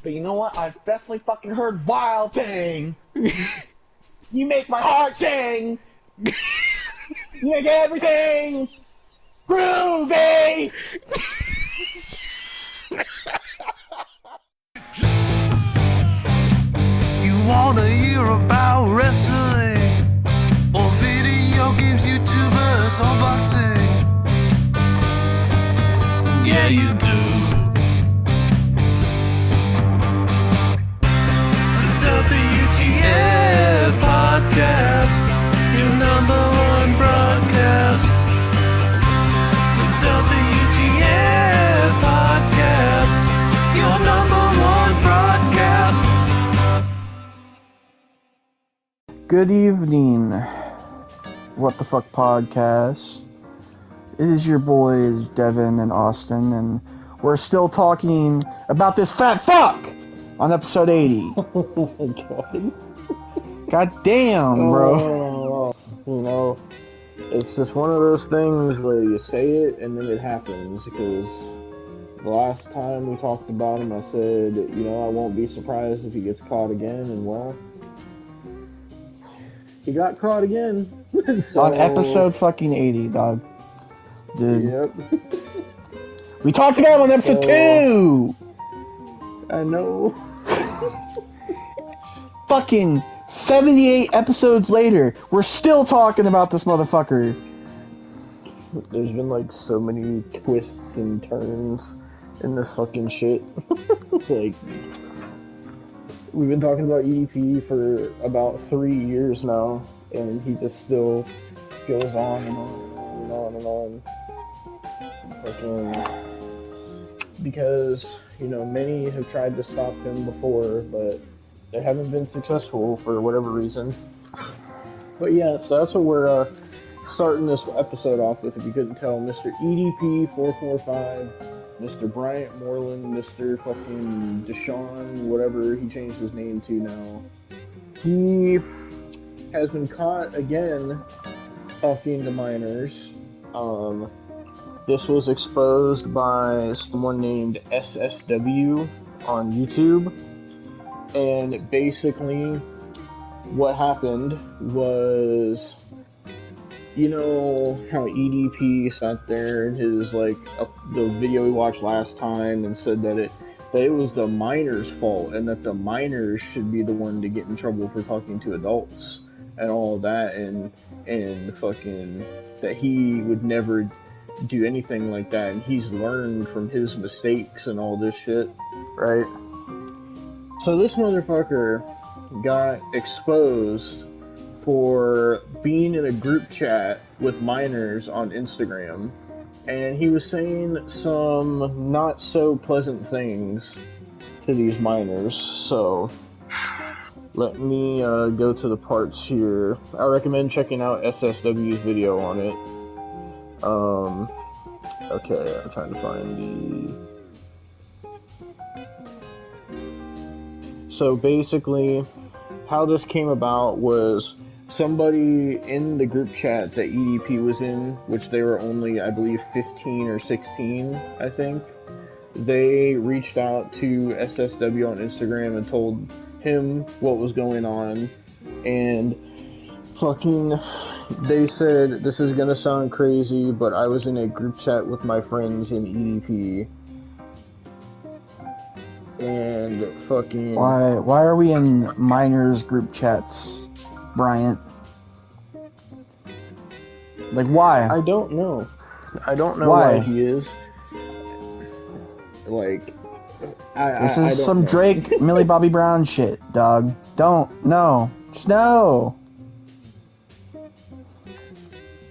But you know what? I've definitely fucking heard Wild Thing. You make my heart sing. You make everything groovy. You wanna hear about wrestling or video games, YouTubers, or boxing? Yeah, you do. WTF podcast, your number one broadcast. WTF podcast, your number one broadcast. Good evening, What the Fuck Podcast. It is your boys, Devin and Austin, and we're still talking about this fat fuck on episode 80. Oh my god. God damn, bro. You know, it's just one of those things where you say it and then it happens, because the last time we talked about him, I said, you know, I won't be surprised if he gets caught again, and well, he got caught again. So, On episode fucking 80, dog. Dude. Yep. We talked about him on episode 2! I know. Fucking 78 episodes later, we're still talking about this motherfucker. There's been like so many twists and turns in this fucking shit. Like, we've been talking about EDP for about 3 years now, and he just still goes on and on and on and on. Fucking, because, you know, many have tried to stop him before, but they haven't been successful for whatever reason. But yeah, so that's what we're starting this episode off with, if you couldn't tell. Mr. EDP445, Mr. Bryant Moreland, Mr. fucking Deshaun, whatever he changed his name to now. He has been caught again talking to minors. This was exposed by someone named SSW on YouTube. And basically, what happened was, you know how EDP sat there in his, like, the video we watched last time and said that it was the minors' fault, and that the minors should be the one to get in trouble for talking to adults and all of that, and fucking that he would never do anything like that, and he's learned from his mistakes and all this shit, right? So this motherfucker got exposed for being in a group chat with minors on Instagram, and he was saying some not so pleasant things to these minors. So let me go to the parts here. I recommend checking out SSW's video on it. Okay, I'm trying to find the... So basically, how this came about was somebody in the group chat that EDP was in, which they were only, I believe, 15 or 16, I think. They reached out to SSW on Instagram and told him what was going on, and fucking, they said, this is gonna sound crazy, but I was in a group chat with my friends in EDP. And fucking... Why are we in minors group chats, Bryant? Like, why? I don't know. I don't know Why? why he is. Like, This I is don't some know. Drake, Millie Bobby Brown shit, dog. Don't, no. Just no.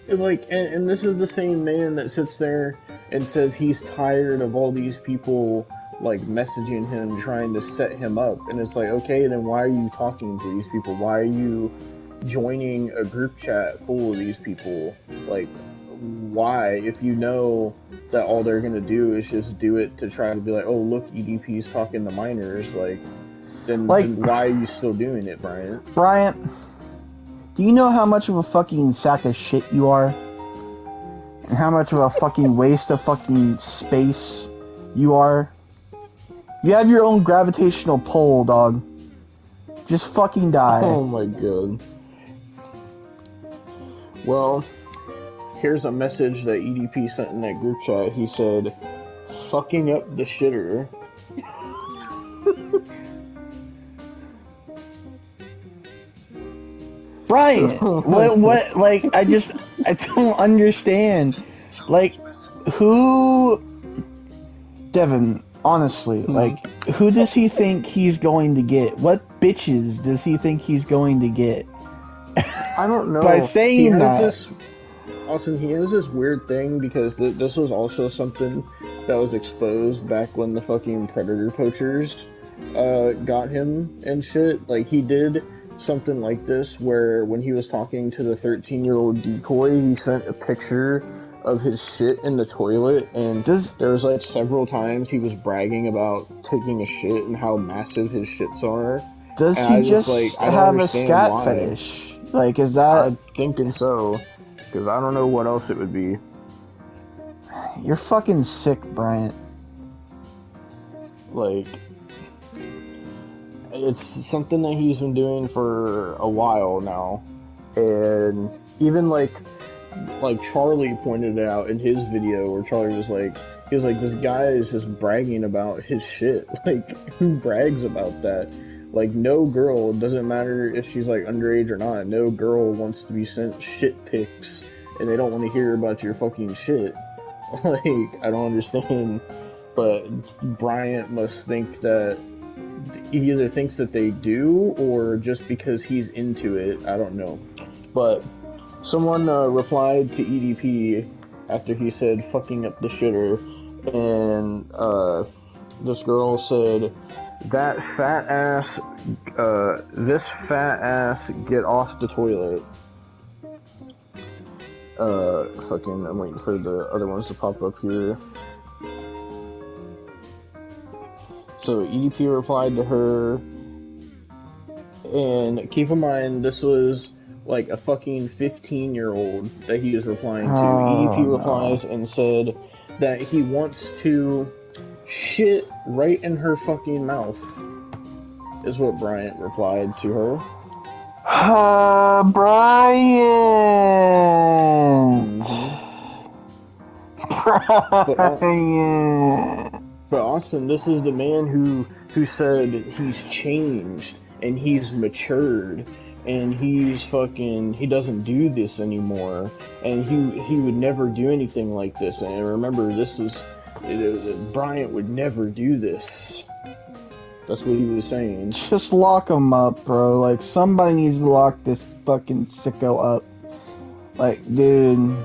Like, and this is the same man that sits there and says he's tired of all these people, like, messaging him, trying to set him up. And it's like, okay, then why are you talking to these people? Why are you joining a group chat full of these people? Like, why? If you know that all they're gonna do is just do it to try to be like, oh, look, EDP's talking to minors, then why are you still doing it, Bryant? Bryant, do you know how much of a fucking sack of shit you are? And how much of a fucking waste of fucking space you are? You have your own gravitational pull, dog. Just fucking die. Oh my god. Well, here's a message that EDP sent in that group chat. He said, "Fucking up the shitter." Brian, what, like, I don't understand. Like, who, Devin, honestly, like, who does he think he's going to get? What bitches does he think he's going to get? I don't know. By saying that. Austin, he has this weird thing because this was also something that was exposed back when the fucking predator poachers got him and shit. Like, he did something like this where when he was talking to the 13-year-old decoy, he sent a picture of his shit in the toilet, and there was like several times he was bragging about taking a shit and how massive his shits are. Does and he just have a scat fetish? Like, is that... I'm thinking so, because I don't know what else it would be. You're fucking sick, Bryant. Like, it's something that he's been doing for a while now, and even like Charlie pointed it out in his video where Charlie was like, this guy is just bragging about his shit. Like, who brags about that? Like, no girl, doesn't matter if she's like underage or not, no girl wants to be sent shit pics, and they don't want to hear about your fucking shit. Like, I don't understand, but Bryant must think that he either thinks that they do, or just because he's into it, I don't know. But someone replied to EDP after he said fucking up the shitter, and this girl said, this fat ass, get off the toilet. I'm waiting for the other ones to pop up here. So EDP replied to her, and keep in mind, this was like a fucking 15-year-old that he is replying to. EDP replies and said that he wants to shit right in her fucking mouth, is what Bryant replied to her. Bryant! Bryant! But Austin, this is the man who said he's changed and he's matured and he doesn't do this anymore, and he would never do anything like this. And remember, Bryant would never do this. That's what he was saying. Just lock him up, bro. Like, somebody needs to lock this fucking sicko up. Like, dude.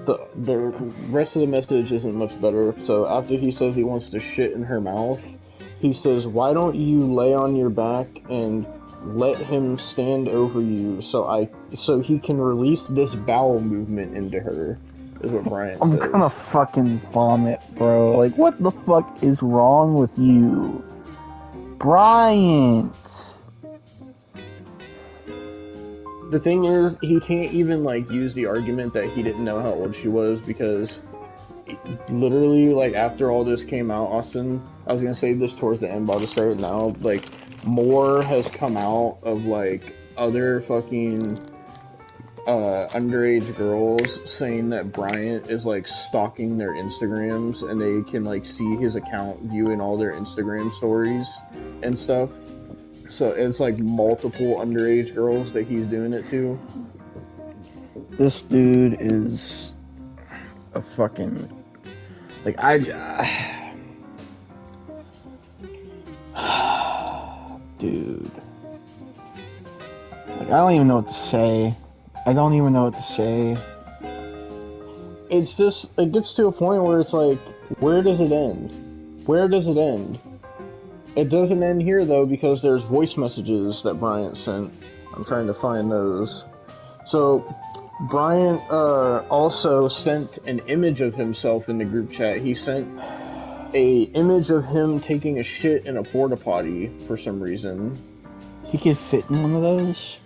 The rest of the message isn't much better. So after he says he wants to shit in her mouth, he says, "Why don't you lay on your back and let him stand over you so he can release this bowel movement into her," is what Bryant says. I'm gonna fucking vomit, bro. Like, what the fuck is wrong with you? Bryant! The thing is, he can't even, like, use the argument that he didn't know how old she was, because literally, like, after all this came out, Austin, I was gonna save this towards the end, but I'll just say it now, like, more has come out of, like, other fucking underage girls saying that Bryant is, like, stalking their Instagrams, and they can, like, see his account viewing all their Instagram stories and stuff. So it's like multiple underage girls that he's doing it to. This dude is a fucking... Like, dude. Like, I don't even know what to say. It's just, it gets to a point where it's like, where does it end? It doesn't end here, though, because there's voice messages that Bryant sent. I'm trying to find those. So, Bryant also sent an image of himself in the group chat. He sent a image of him taking a shit in a porta potty for some reason. He could fit in one of those?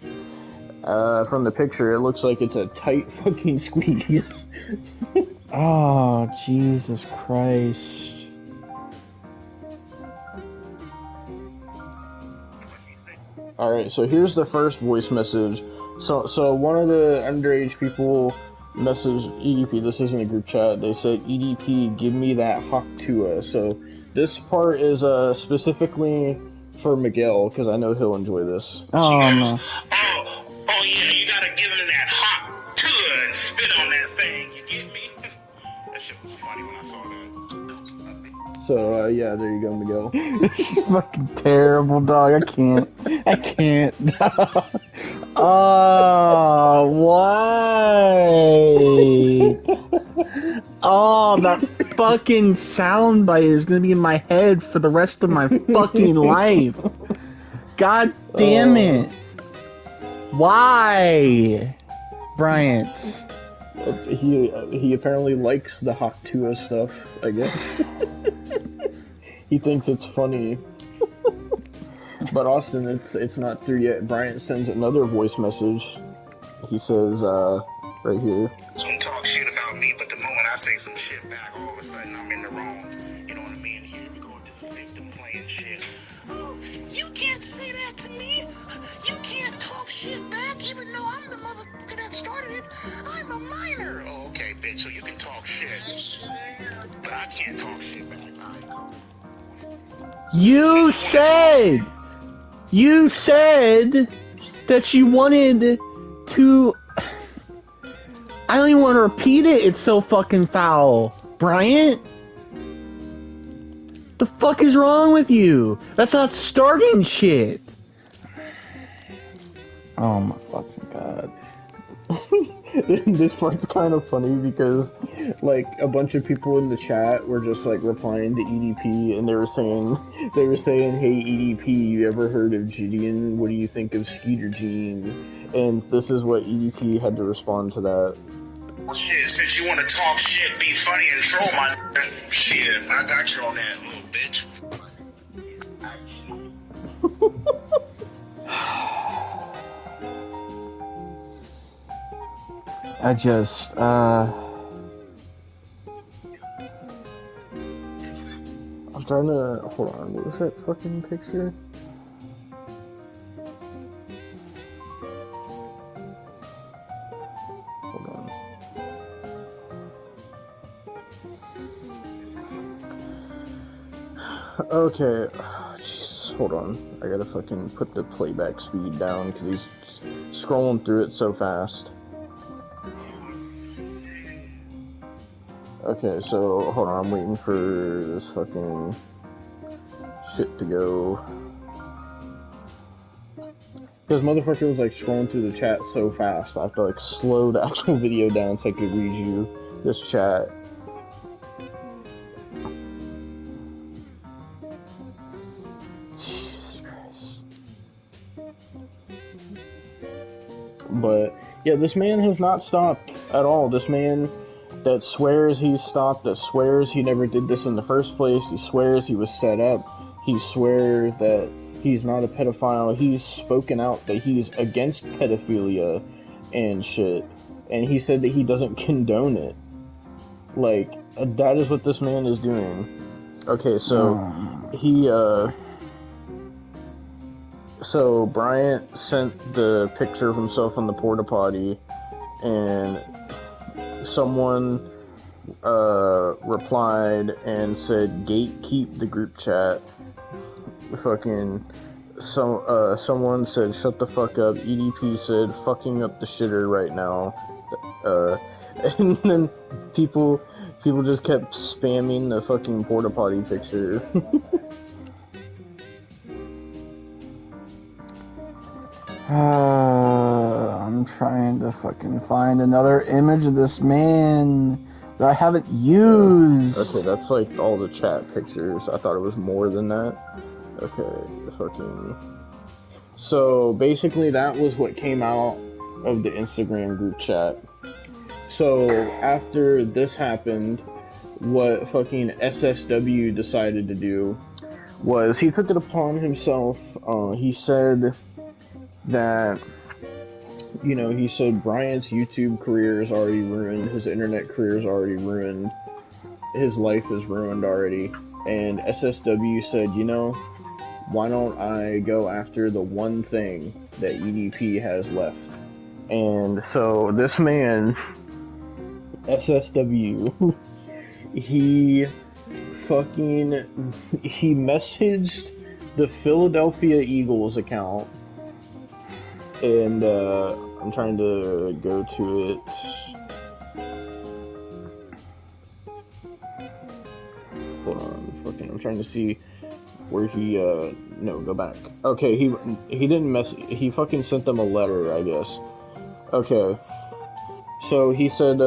From the picture, it looks like it's a tight fucking squeeze. Oh, Jesus Christ. Alright, so here's the first voice message. So one of the underage people messaged EDP, this isn't a group chat, they said, EDP, give me that Haktua. So this part is specifically for Miguel, because I know he'll enjoy this. Oh, no. Oh yeah, you gotta give him that hot good and spit on that thing, you get me? That shit was funny when I saw that. So, yeah, there you go, Miguel. This is fucking terrible, dog. I can't. Oh, why? Oh, that fucking soundbite is gonna be in my head for the rest of my fucking life. God damn it. Why? Bryant. He apparently likes the Haktua stuff, I guess. He thinks it's funny. But Austin, it's not through yet. Bryant sends another voice message. He says, right here. Don't talk shit about me, but the moment I say some shit back, all of a sudden I'm in the wrong. You know what I mean? Here we go with this victim playing shit. Oh, you can't say that to me. You can't talk shit back, even though I'm the motherfucker that started it. I'm a minor. Oh, okay, bitch, so you can talk shit. But I can't talk shit back. Alright, cool. You said that you wanted to. I don't even want to repeat it. It's so fucking foul. Bryant? The fuck is wrong with you? That's not starting shit. Oh my fucking god. This part's kind of funny because, like, a bunch of people in the chat were just, like, replying to EDP, and they were saying, hey, EDP, you ever heard of Gideon? What do you think of Skeeter Gene? And this is what EDP had to respond to that. Well, shit, since you want to talk shit, be funny, and troll my shit, I got you on that, little bitch. I just, I'm trying to, hold on, what was that fucking picture? Hold on. Okay, jeez, hold on. I gotta fucking put the playback speed down because he's scrolling through it so fast. Okay, so hold on, I'm waiting for this fucking shit to go. Because motherfucker was like scrolling through the chat so fast, I have to like slow the actual video down so I could read you this chat. Jesus Christ. But yeah, this man has not stopped at all. This man that swears he stopped, that swears he never did this in the first place, he swears he was set up, he swears that he's not a pedophile, he's spoken out that he's against pedophilia and shit, and he said that he doesn't condone it. Like, that is what this man is doing. Okay, so, so Bryant sent the picture of himself on the porta potty, and someone replied and said gatekeep the group chat. Fucking someone said shut the fuck up. EDP said fucking up the shitter right now. And then people just kept spamming the fucking porta potty picture. I'm trying to fucking find another image of this man that I haven't used. Okay, that's like all the chat pictures. I thought it was more than that. Okay, fucking. So basically, that was what came out of the Instagram group chat. So after this happened, what fucking SSW decided to do was he took it upon himself. He said that you know, he said Bryant's YouTube career is already ruined, his internet career is already ruined, his life is ruined already. And SSW said, you know, why don't I go after the one thing that EDP has left? And so this man, SSW, he messaged the Philadelphia Eagles account, and I'm trying to go to it. Hold on, I'm trying to see where he, no, go back. Okay, he didn't he fucking sent them a letter, I guess. Okay, so he said,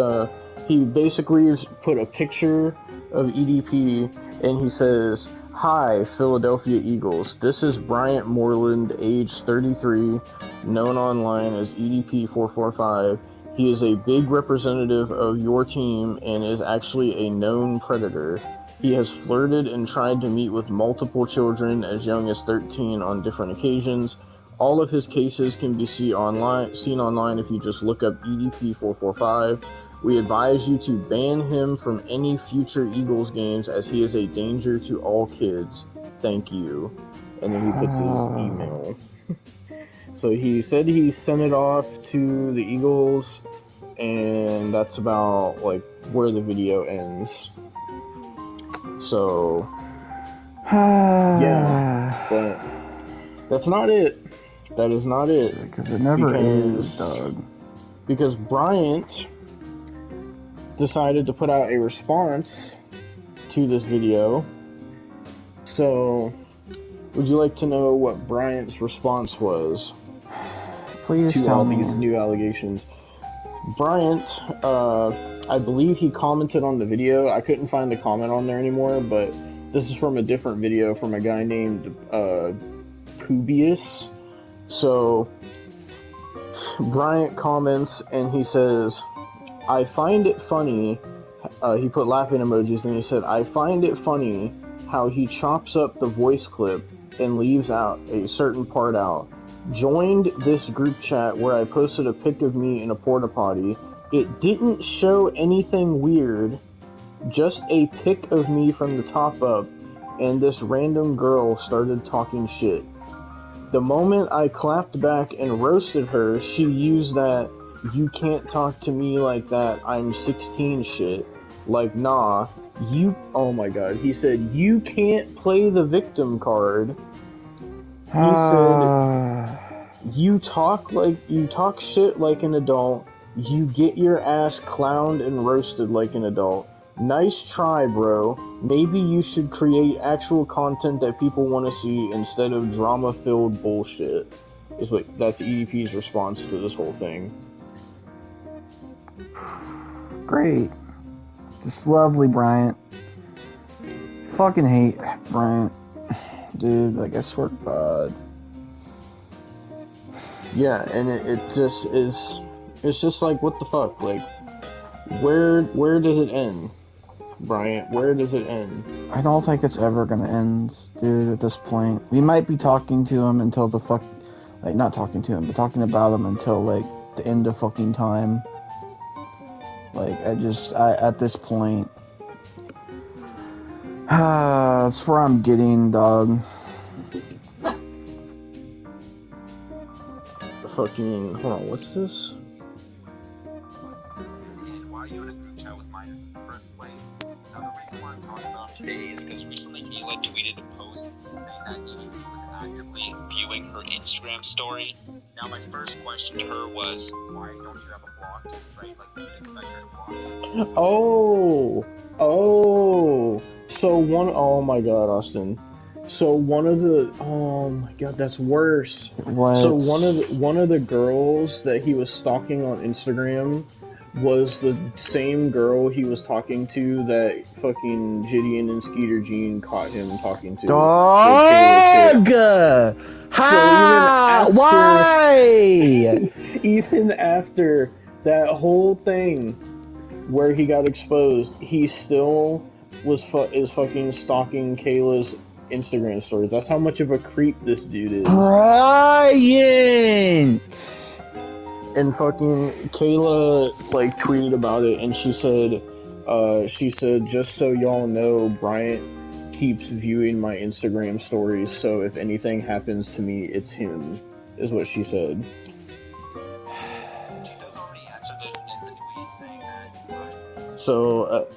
he basically put a picture of EDP, and he says, "Hi, Philadelphia Eagles. This is Bryant Moreland, age 33, known online as EDP445. He is a big representative of your team and is actually a known predator. He has flirted and tried to meet with multiple children as young as 13 on different occasions. All of his cases can be seen online if you just look up EDP445. We advise you to ban him from any future Eagles games as he is a danger to all kids. Thank you." And then he puts his email. So he said he sent it off to the Eagles, and that's about like where the video ends. So yeah, but that's not it. That is not it. Because it never is, dog. Because Bryant decided to put out a response to this video. So, would you like to know what Bryant's response was? Please to tell all me. these new allegations? Bryant, I believe he commented on the video. I couldn't find the comment on there anymore, but this is from a different video from a guy named Pubius. So, Bryant comments and he says, "I find it funny," he put laughing emojis, and he said, "I find it funny how he chops up the voice clip and leaves out a certain part out. Joined this group chat where I posted a pic of me in a porta potty. It didn't show anything weird, just a pic of me from the top up, and this random girl started talking shit. The moment I clapped back and roasted her, she used that 'you can't talk to me like that, I'm 16' shit. Like, nah, you," oh my god, he said, "you can't play the victim card." He said, you talk shit like an adult, you get your ass clowned and roasted like an adult. Nice try, bro. Maybe you should create actual content that people want to see instead of drama-filled bullshit. That's EDP's response to this whole thing. Great. Just lovely, Bryant. Fucking hate Bryant. Dude, like, I swear to God. Yeah, and it just is, it's just like, what the fuck? Like, where does it end? Bryant, where does it end? I don't think it's ever gonna end, dude, at this point. We might be talking to him until the fuck... Like, not talking to him, but talking about him until, like, the end of fucking time. Like, at this point... that's where I'm getting, dog. Fucking... Hold on, what's this? And why are you in a group chat with minors in the first place? Now, the reason why I'm talking about today is because recently Kayla tweeted a post saying that EDP was actively viewing her Instagram story. Now, my first question to her was, why don't you have a blocked, right? Like, you would expect her to block. Oh, so oh my god, Austin. So one of the, oh my god, that's worse. What? So one of the girls that he was stalking on Instagram was the same girl he was talking to that fucking Gideon and Skeeter Jean caught him talking to. Dog! Ha! Why? Even after that whole thing where he got exposed, he still is fucking stalking Kayla's Instagram stories. That's how much of a creep this dude is. Bryant! And fucking Kayla like tweeted about it, and she said, just so y'all know, Bryant keeps viewing my Instagram stories, so if anything happens to me, it's him, is what she said. She does already answer this in the tweet saying that. So,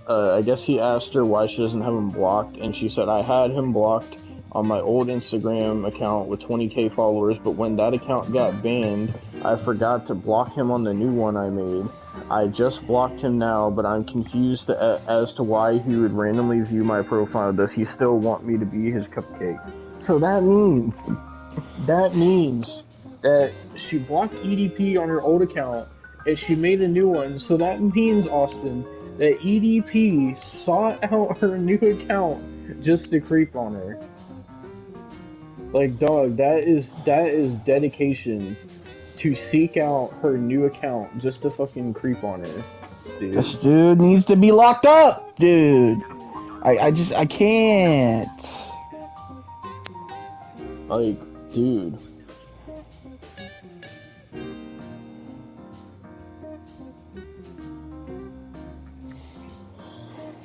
I guess he asked her why she doesn't have him blocked, and she said, I had him blocked on my old Instagram account with 20k followers, but when that account got banned, I forgot to block him on the new one I made. I just blocked him now, but I'm confused as to why he would randomly view my profile. Does he still want me to be his cupcake? So that means that she blocked EDP on her old account, and she made a new one, so that means, Austin, that EDP sought out her new account just to creep on her. Like, dog, that is dedication to seek out her new account just to fucking creep on her, dude. This dude needs to be locked up, dude. I can't. Like, dude.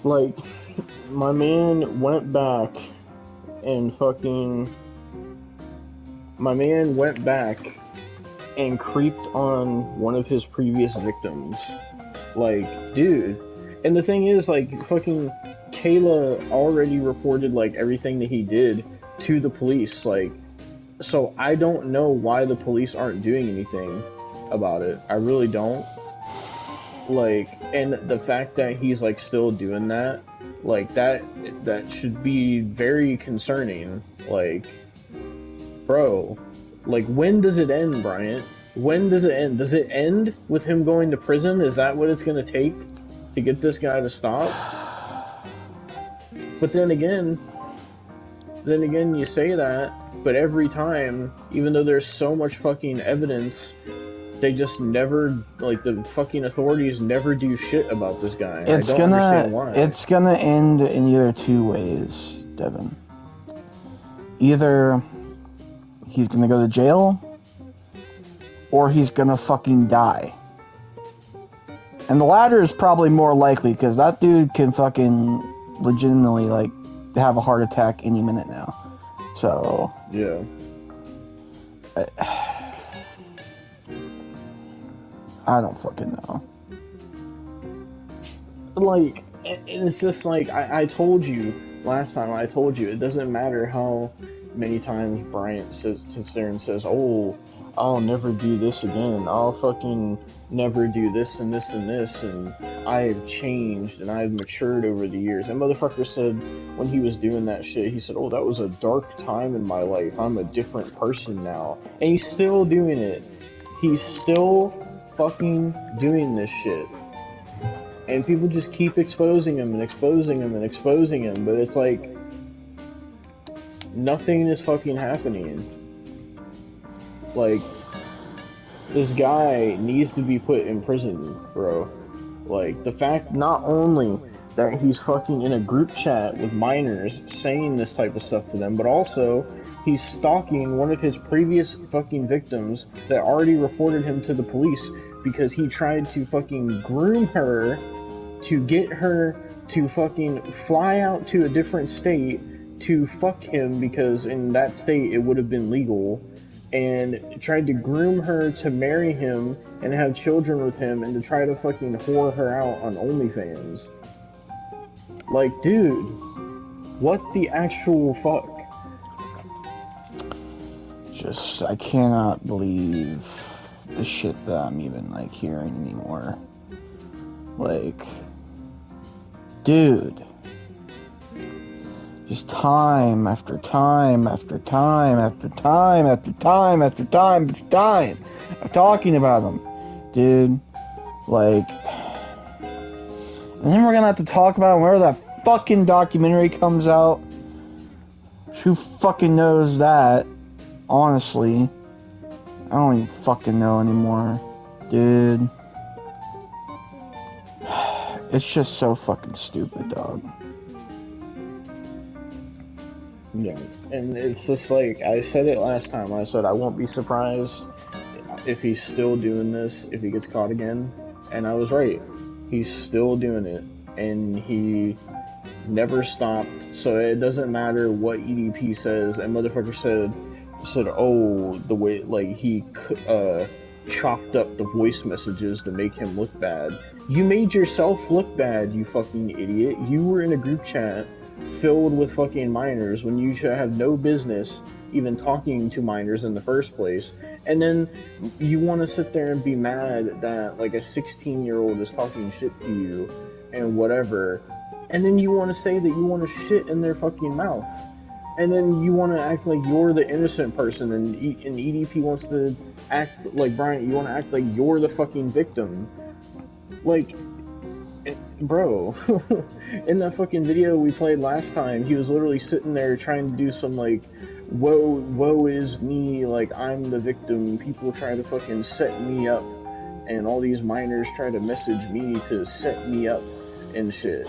Like, my man went back and creeped on one of his previous victims. Like, dude. And the thing is, like, fucking Kayla already reported, like, everything that he did to the police. Like, so I don't know why the police aren't doing anything about it. I really don't. Like, and the fact that he's, like, still doing that, like, that should be very concerning. Like, bro, like, when does it end, Bryant? When does it end? Does it end with him going to prison? Is that what it's gonna take to get this guy to stop? But then again, you say that, but every time, even though there's so much fucking evidence, they just never, like, the fucking authorities never do shit about this guy. I don't understand why. It's gonna end in either two ways, Devin. Either he's gonna go to jail, or he's gonna fucking die. And the latter is probably more likely, because that dude can fucking legitimately, like, have a heart attack any minute now. So... yeah. I don't fucking know. Like, and it's just like, I told you last time, it doesn't matter how many times Bryant sits there and says, oh, I'll never do this again, I'll fucking never do this and this and this, and I've changed and I've matured over the years. And motherfucker said, when he was doing that shit, he said, oh, that was a dark time in my life, I'm a different person now. And he's still doing it. He's still fucking doing this shit. And people just keep exposing him and exposing him and exposing him, but it's like, nothing is fucking happening. Like, this guy needs to be put in prison, bro. Like, the fact not only that he's fucking in a group chat with minors saying this type of stuff to them, but also he's stalking one of his previous fucking victims that already reported him to the police because he tried to fucking groom her to get her to fucking fly out to a different state to fuck him, because in that state it would have been legal, and tried to groom her to marry him and have children with him, and to try to fucking whore her out on OnlyFans. Like, dude, what the actual fuck? Just, I cannot believe the shit that I'm even, like, hearing anymore. Like, dude, just time after time after time after time after time after time after time of talking about them, dude. Like, and then we're gonna have to talk about whenever that fucking documentary comes out. Who fucking knows that? Honestly, I don't even fucking know anymore, dude. It's just so fucking stupid, dog. Yeah, and it's just like, I said it last time, I said I won't be surprised if he's still doing this, if he gets caught again. And I was right. He's still doing it. And he never stopped. So it doesn't matter what EDP says. And motherfucker said, oh, the way, like, he chopped up the voice messages to make him look bad. You made yourself look bad, you fucking idiot. You were in a group chat filled with fucking minors when you should have no business even talking to minors in the first place. And then you want to sit there and be mad that like a 16-year-old is talking shit to you and whatever. And then you want to say that you want to shit in their fucking mouth. And then you want to act like you're the innocent person, and EDP wants to act like, Brian, you want to act like you're the fucking victim. Like, bro, in that fucking video we played last time, he was literally sitting there trying to do some, like, woe is me, like, I'm the victim, people try to fucking set me up, and all these minors try to message me to set me up and shit.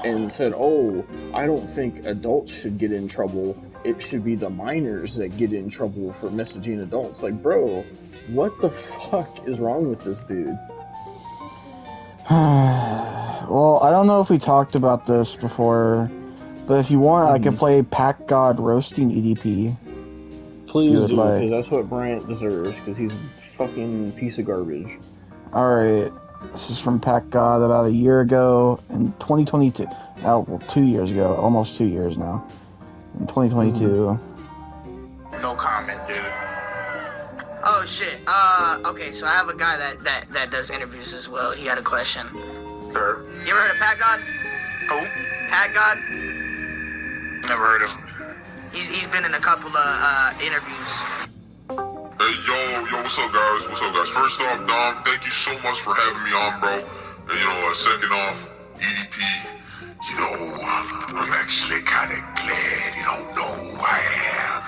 And said, oh, I don't think adults should get in trouble. It should be the minors that get in trouble for messaging adults. Like, bro, what the fuck is wrong with this dude? Well, I don't know if we talked about this before, but if you want, I can play Pack God roasting EDP. Please do, because that's what Bryant deserves, because he's a fucking piece of garbage. Alright. This is from Pack God about a year ago in 2022. Well, 2 years ago. Almost 2 years now. In 2022. No comment, dude. Oh shit. Okay, so I have a guy that does interviews as well. He had a question. Sure. You ever heard of Pat God? Who? Pat God? Never heard of him. He's been in a couple of interviews. Hey, yo, what's up, guys? First off, Dom, thank you so much for having me on, bro. And, second off, EDP, I'm actually kind of glad you don't know who I am.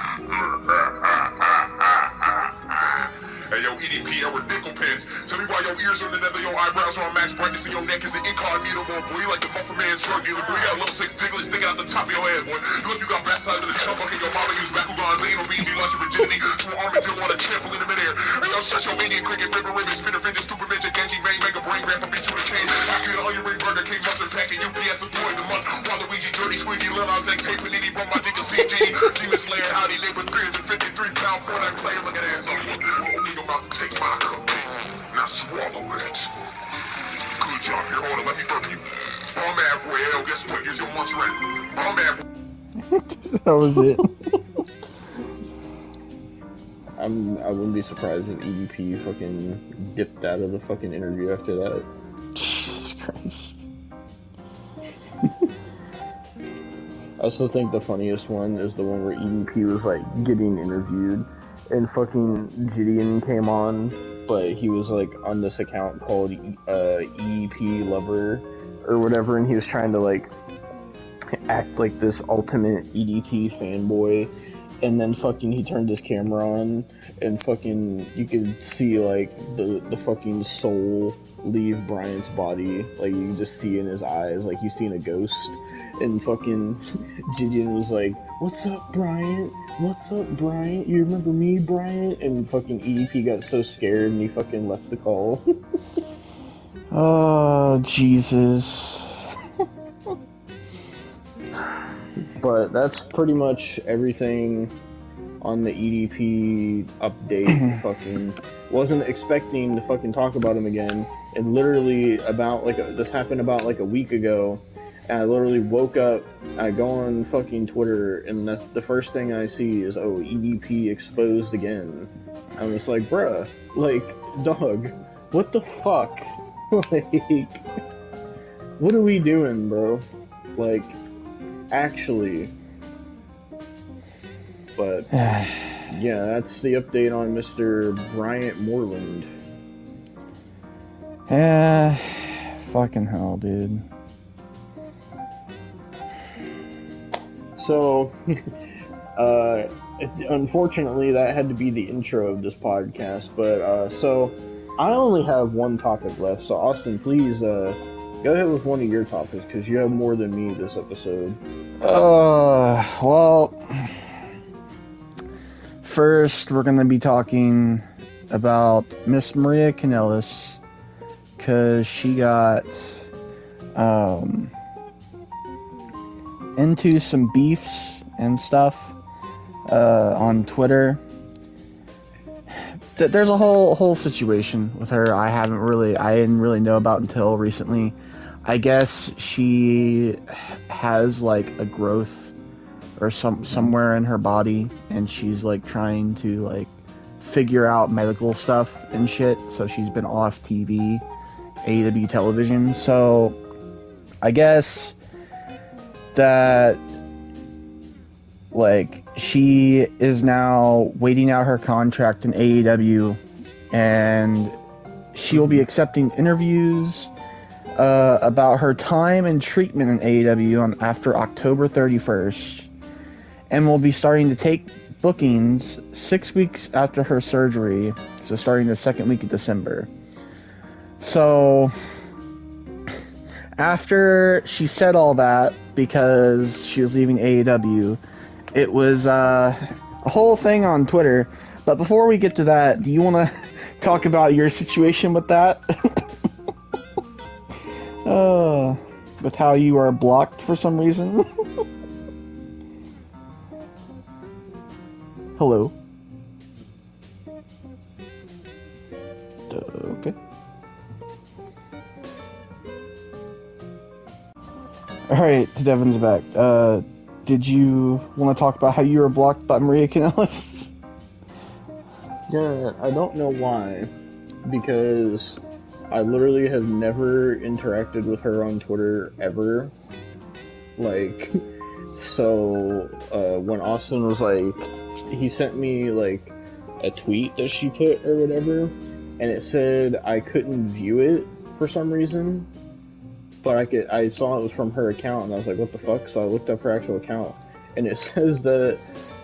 Hey, yo, EDP, I wear nickel pants. Tell me why your ears are in the nether, your eyebrows are on max brightness, and your neck is an incognito, boy. You like the muffin man's drug dealer, boy. You got a level 6 diglet sticking out the top of your head, boy. You look, you got baptized in the chump bucket, your mama used Bakugan's anal beans, you lost your virginity to an armadillo on a trampoline in midair. Hey, yo, shut your Indian cricket, ribbon, spinner, finish, stupid ninja, Genji, bang, mega brain, grandpa, beat you to cane. After the onion ring, burger, king, mustard, packet, UPS, employee of the month. Waluigi, dirty, squeaky, Lil Nas X, hey, Panini, bro, my nigga, CG, Demon Slayer, howdy, labor, 353-pound, 4-9 player, look at that, open your mouth and take my cup. Now swallow it. Good job. Here, hold on. Let me burp you. Bomb Well, guess what? Here's your lunch ready. Bomb That was it. I wouldn't be surprised if EDP fucking dipped out of the fucking interview after that. Jesus Christ. I also think the funniest one is the one where EDP was like getting interviewed and fucking Gideon came on, but he was like on this account called EDP Lover or whatever, and he was trying to like act like this ultimate EDP fanboy, and then fucking he turned his camera on and fucking you could see like the fucking soul leave Bryant's body, like you can just see in his eyes like he's seen a ghost. And fucking Gideon was like, what's up, Bryant? What's up, Bryant? You remember me, Bryant? And fucking EDP got so scared and he fucking left the call. Oh, Jesus. But that's pretty much everything on the EDP update. Fucking wasn't expecting to fucking talk about him again. And literally about like this happened about like a week ago. And I literally woke up, I go on fucking Twitter, and that's the first thing I see is, oh, EDP exposed again. I'm just like, bruh, like, dog, what the fuck? Like, what are we doing, bro? Like, actually. But, yeah, that's the update on Mr. Bryant Moreland. Yeah, fucking hell, dude. So, unfortunately, that had to be the intro of this podcast, but, so, I only have one topic left, so Austin, please, go ahead with one of your topics, because you have more than me this episode. Well, first, we're gonna be talking about Miss Maria Kanellis because she got into some beefs and stuff on Twitter. There's a whole situation with her I didn't really know about until recently. I guess she has like a growth or somewhere in her body, and she's like trying to like figure out medical stuff and shit. So she's been off TV, AEW television. So I guess that like she is now waiting out her contract in AEW, and she will be accepting interviews about her time and treatment in AEW after October 31st, and will be starting to take bookings 6 weeks after her surgery, so starting the second week of December. So after she said all that, because she was leaving AEW, it was a whole thing on Twitter. But before we get to that, do you want to talk about your situation with that? With how you are blocked for some reason? Hello? Okay. Alright, Devin's back. Did you want to talk about how you were blocked by Maria Kanellis? Yeah, I don't know why, because I literally have never interacted with her on Twitter ever. Like, so when Austin was like, he sent me like a tweet that she put or whatever, and it said I couldn't view it for some reason, but I saw it was from her account, and I was like, what the fuck? So I looked up her actual account, and it says that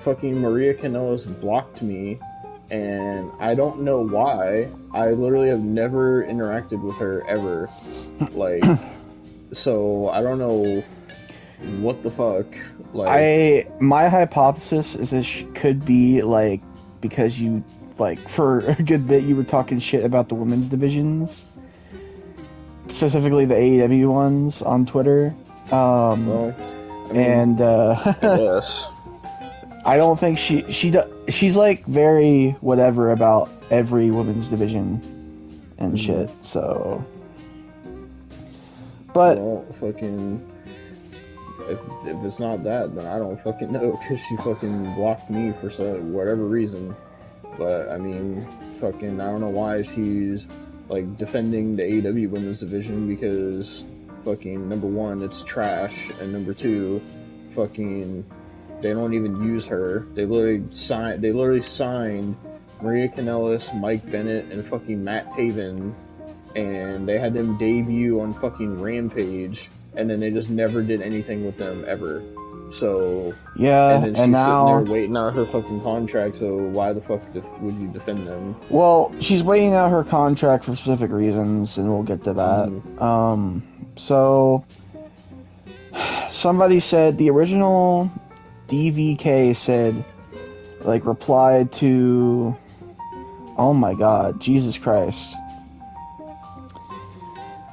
fucking Maria Kanellis blocked me, and I don't know why. I literally have never interacted with her ever. Like, so I don't know what the fuck. Like, my hypothesis is this could be like because you like for a good bit you were talking shit about the women's divisions, specifically the AEW ones on Twitter. Well, I mean, and yes. I don't think she's like very whatever about every women's division and shit. So, but well, fucking, if it's not that, then I don't fucking know, because she fucking blocked me for whatever reason. But I mean, fucking, I don't know why she's like defending the AEW women's division, because fucking number one, it's trash, and number two, fucking, they don't even use her. They literally signed Maria Kanellis, Mike Bennett, and fucking Matt Taven, and they had them debut on fucking Rampage, and then they just never did anything with them ever. So yeah, and then she's and now sitting there waiting out her fucking contract. So why the fuck would you defend them? Well, she's waiting out her contract for specific reasons, and we'll get to that. So somebody said the original DVK said, like, replied to, oh my god, Jesus Christ.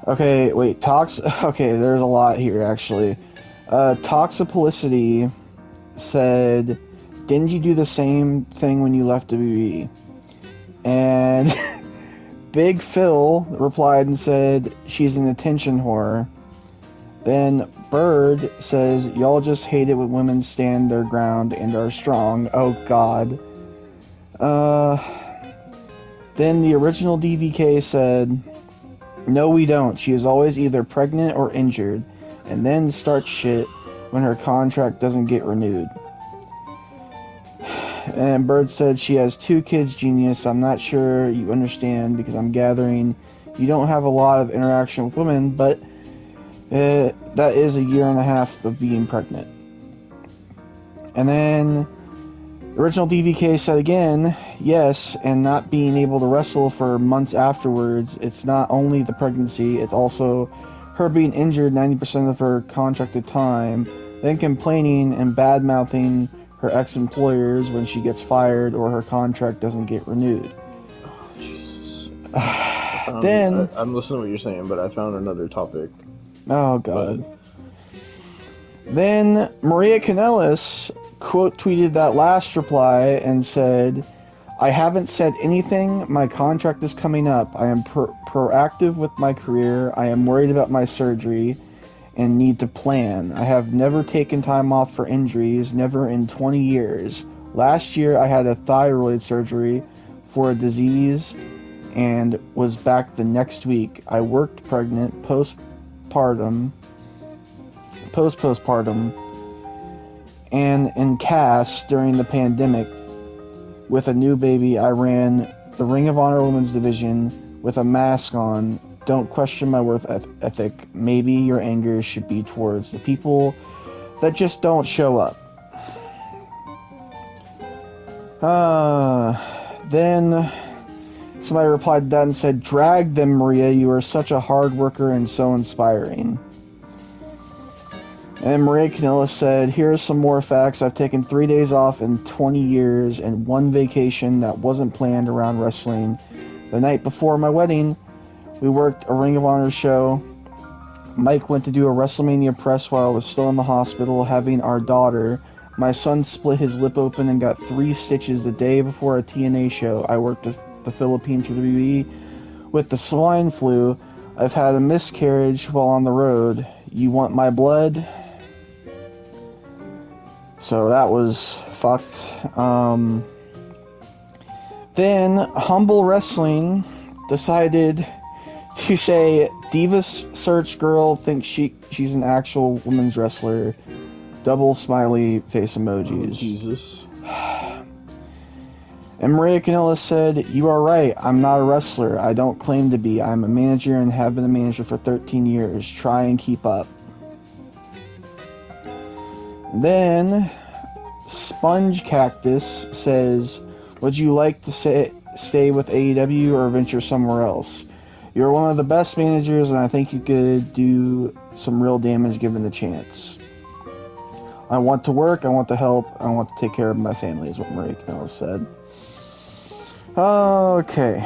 Okay, wait, okay, there's a lot here, actually. Toxicity said, didn't you do the same thing when you left WWE? And Big Phil replied and said, she's an attention whore. Then Bird says, y'all just hate it when women stand their ground and are strong. Oh god. Then the original DVK said, no we don't. She is always either pregnant or injured, and then starts shit when her contract doesn't get renewed. And Bird said she has 2 kids, genius. I'm not sure you understand, because I'm gathering you don't have a lot of interaction with women, but that is a year and a half of being pregnant. And then original DVK said again, yes, and not being able to wrestle for months afterwards. It's not only the pregnancy, it's also her being injured 90% of her contracted time, then complaining and bad-mouthing her ex-employers when she gets fired or her contract doesn't get renewed. Then I'm listening to what you're saying, but I found another topic. Oh god. Then Maria Kanellis quote tweeted that last reply and said, "I haven't said anything. My contract is coming up. I am proactive with my career. I am worried about my surgery and need to plan. I have never taken time off for injuries, never in 20 years. Last year I had a thyroid surgery for a disease and was back the next week. I worked pregnant, postpartum, and in cast during the pandemic with a new baby. I ran the Ring of Honor Women's Division with a mask on. Don't question my work ethic. Maybe your anger should be towards the people that just don't show up." Then somebody replied to that and said, "Drag them, Maria. You are such a hard worker and so inspiring." And Maria Kanellis said, "Here are some more facts. I've taken 3 days off in 20 years and one vacation that wasn't planned around wrestling. The night before my wedding, we worked a Ring of Honor show. Mike went to do a WrestleMania press while I was still in the hospital having our daughter. My son split his lip open and got 3 stitches the day before a TNA show. I worked the Philippines for WWE with the swine flu. I've had a miscarriage while on the road. You want my blood?" So that was fucked. Then Humble Wrestling decided to say, "Diva search girl thinks she's an actual women's wrestler." Double smiley face emojis. Oh, Jesus. And Maria Kanellis said, "You are right. I'm not a wrestler. I don't claim to be. I'm a manager and have been a manager for 13 years. Try and keep up." Then Sponge Cactus says, "Would you like to stay with AEW or venture somewhere else? You're one of the best managers and I think you could do some real damage given the chance. I want to work, I want to help, I want to take care of my family," is what Maria Kanellis said. Okay.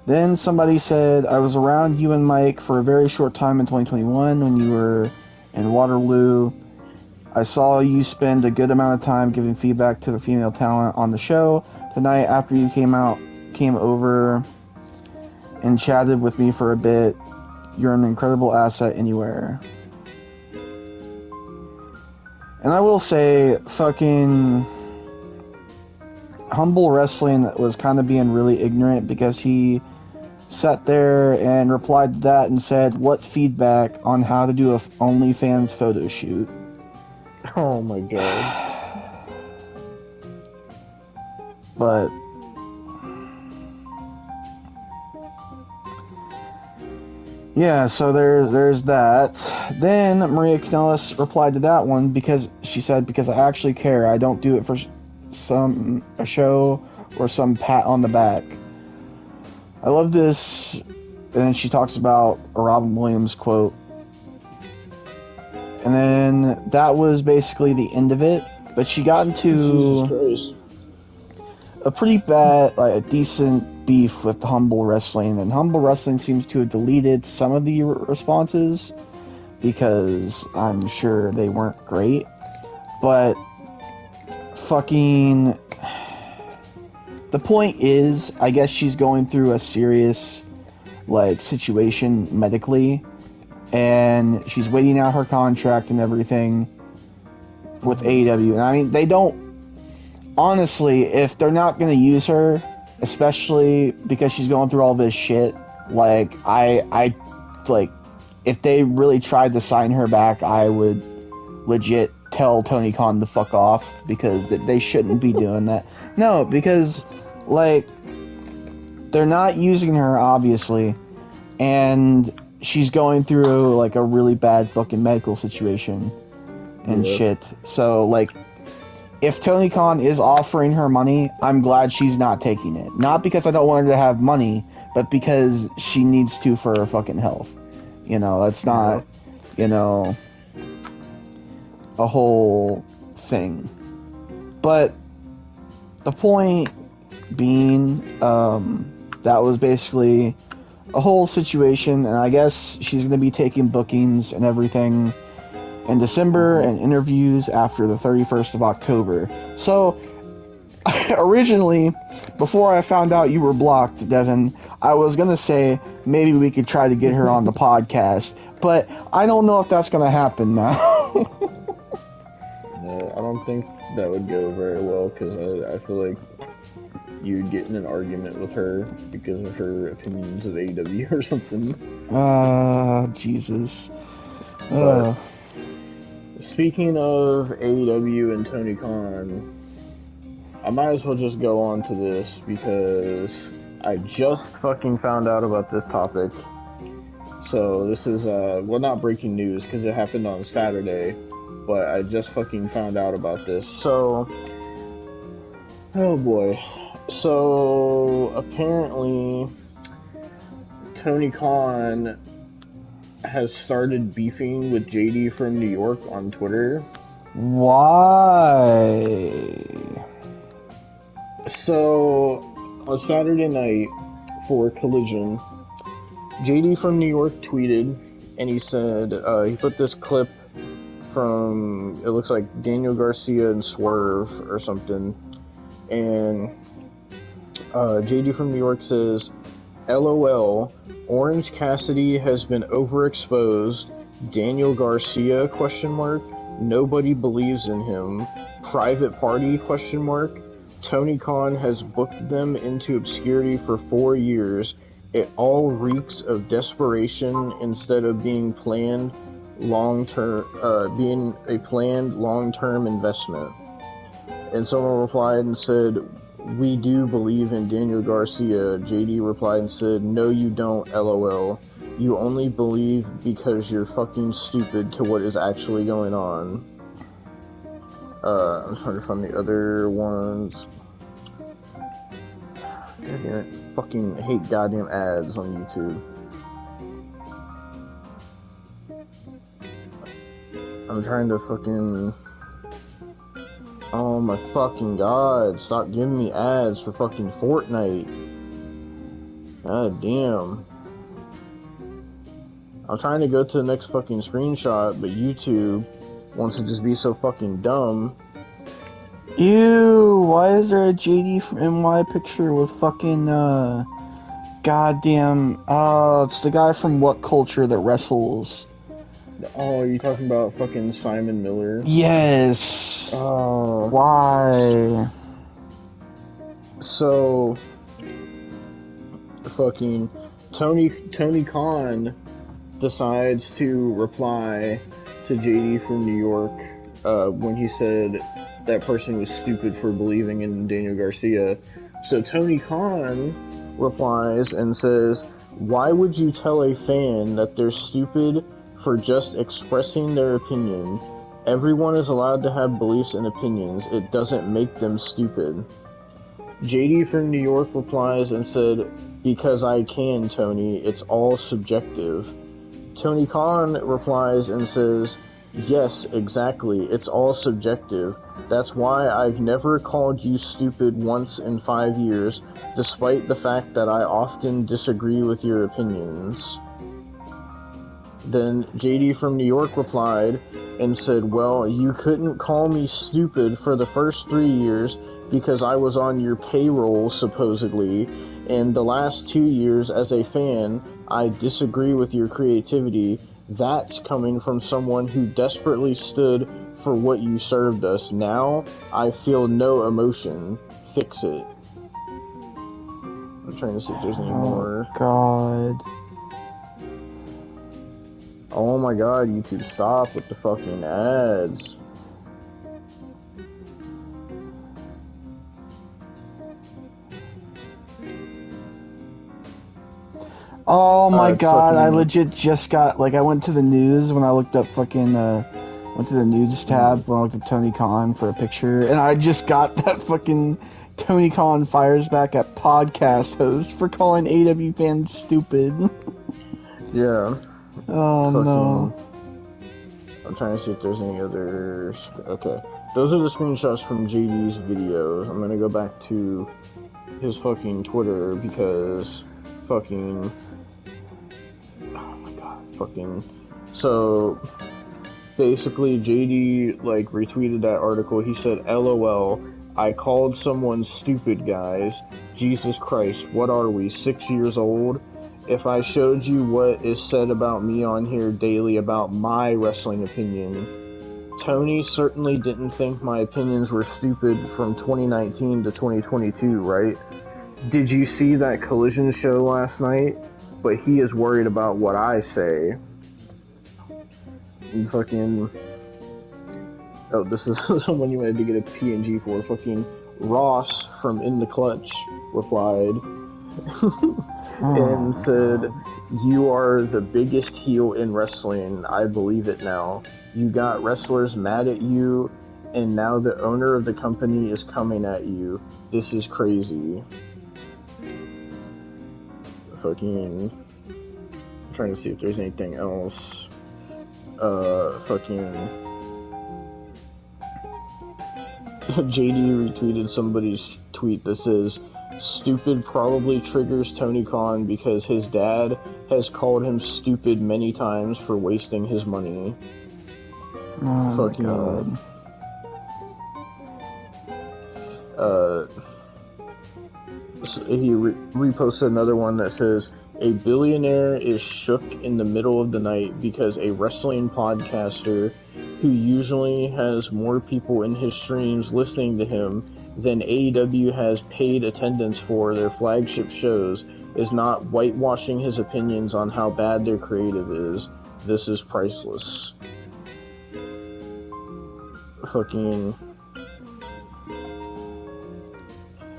Then somebody said, "I was around you and Mike for a very short time in 2021 when you were in Waterloo. I saw you spend a good amount of time giving feedback to the female talent on the show. Tonight, after you came over and chatted with me for a bit. You're an incredible asset anywhere." And I will say, fucking Humble Wrestling was kind of being really ignorant because he sat there and replied to that and said, "What feedback on how to do a OnlyFans photo shoot?" Oh my god. But yeah, so there's that. Then Maria Kanellis replied to that one because she said, "Because I actually care. I don't do it for a show or some pat on the back." I love this. And then she talks about a Robin Williams quote. And then that was basically the end of it. But she got into a pretty bad, like a decent beef with Humble Wrestling. And Humble Wrestling seems to have deleted some of the responses because I'm sure they weren't great. But fucking... the point is, I guess she's going through a serious, like, situation medically. And she's waiting out her contract and everything with AEW. And I mean, they don't... honestly, if they're not going to use her, especially because she's going through all this shit, like, I like, if they really tried to sign her back, I would legit tell Tony Khan to fuck off, because they shouldn't be doing that. No, because, like, they're not using her, obviously, and she's going through, like, a really bad fucking medical situation and shit. So, like, if Tony Khan is offering her money, I'm glad she's not taking it. Not because I don't want her to have money, but because she needs to for her fucking health. You know, that's not, you know, a whole thing. But the point Bean. That was basically a whole situation, and I guess she's going to be taking bookings and everything in December and interviews after the 31st of October. So, originally, before I found out you were blocked, Devin, I was going to say maybe we could try to get her on the podcast, but I don't know if that's going to happen now. I don't think that would go very well, because I feel like you'd get in an argument with her because of her opinions of AEW or something. Jesus. Speaking of AEW and Tony Khan, I might as well just go on to this because I just fucking found out about this topic. So this is, well, not breaking news because it happened on Saturday, but I just fucking found out about this. So, oh boy. So, apparently, Tony Khan has started beefing with JD from New York on Twitter. Why? So, on Saturday night for Collision, JD from New York tweeted, and he said, he put this clip from, it looks like Daniel Garcia and Swerve or something, and JD from New York says, LOL, Orange Cassidy has been overexposed, Daniel Garcia, ? Nobody believes in him, private party, ? Tony Khan has booked them into obscurity for 4 years. It all reeks of desperation instead of being planned long-term investment. And someone replied and said, we do believe in Daniel Garcia. JD replied and said, no you don't, LOL. You only believe because you're fucking stupid to what is actually going on. I'm trying to find the other ones. Goddamn it. Fucking hate goddamn ads on YouTube. I'm trying to fucking... Oh my fucking god, stop giving me ads for fucking Fortnite. God damn. I'm trying to go to the next fucking screenshot, but YouTube wants to just be so fucking dumb. Ew, why is there a JD from NY picture with fucking, goddamn, it's the guy from What Culture that wrestles. Oh, you talking about fucking Simon Miller? Yes. Oh. Why? So, fucking Tony Khan decides to reply to JD from New York when he said that person was stupid for believing in Daniel Garcia. So Tony Khan replies and says, why would you tell a fan that they're stupid for just expressing their opinion? Everyone is allowed to have beliefs and opinions. It doesn't make them stupid. JD from New York replies and said, because I can, Tony. It's all subjective. Tony Khan replies and says, yes, exactly. It's all subjective. That's why I've never called you stupid once in 5 years, despite the fact that I often disagree with your opinions. Then JD from New York replied and said, well, you couldn't call me stupid for the first 3 years because I was on your payroll, supposedly, and the last 2 years as a fan, I disagree with your creativity. That's coming from someone who desperately stood for what you served us. Now, I feel no emotion. Fix it. I'm trying to see if there's any more. God. Oh my god, YouTube, stop with the fucking ads. Oh my god, I legit just got, like, I went to the news when I looked up fucking, went to the news tab when I looked up Tony Khan for a picture, and I just got that fucking Tony Khan fires back at podcast host for calling AW fans stupid. Yeah. Oh fucking, no. I'm trying to see if there's any others. Okay. Those are the screenshots from JD's videos. I'm gonna go back to his fucking Twitter because fucking, oh my god, fucking, so basically JD like retweeted that article. He said, LOL, I called someone stupid, guys. Jesus Christ, what are we, 6 years old? If I showed you what is said about me on here daily about my wrestling opinion, Tony certainly didn't think my opinions were stupid from 2019 to 2022, right? Did you see that Collision show last night? But he is worried about what I say. And fucking... Oh, this is someone you wanted to get a PNG for. Fucking Ross from In the Clutch replied and said, you are the biggest heel in wrestling. I believe it now. You got wrestlers mad at you, and now the owner of the company is coming at you. This is crazy. Fucking... I'm trying to see if there's anything else. Fucking... JD retweeted somebody's tweet that says, stupid probably triggers Tony Khan because his dad has called him stupid many times for wasting his money. Oh fucking my god. He reposted another one that says, a billionaire is shook in the middle of the night because a wrestling podcaster who usually has more people in his streams listening to him than AEW has paid attendance for their flagship shows is not whitewashing his opinions on how bad their creative is. This is priceless. Fucking...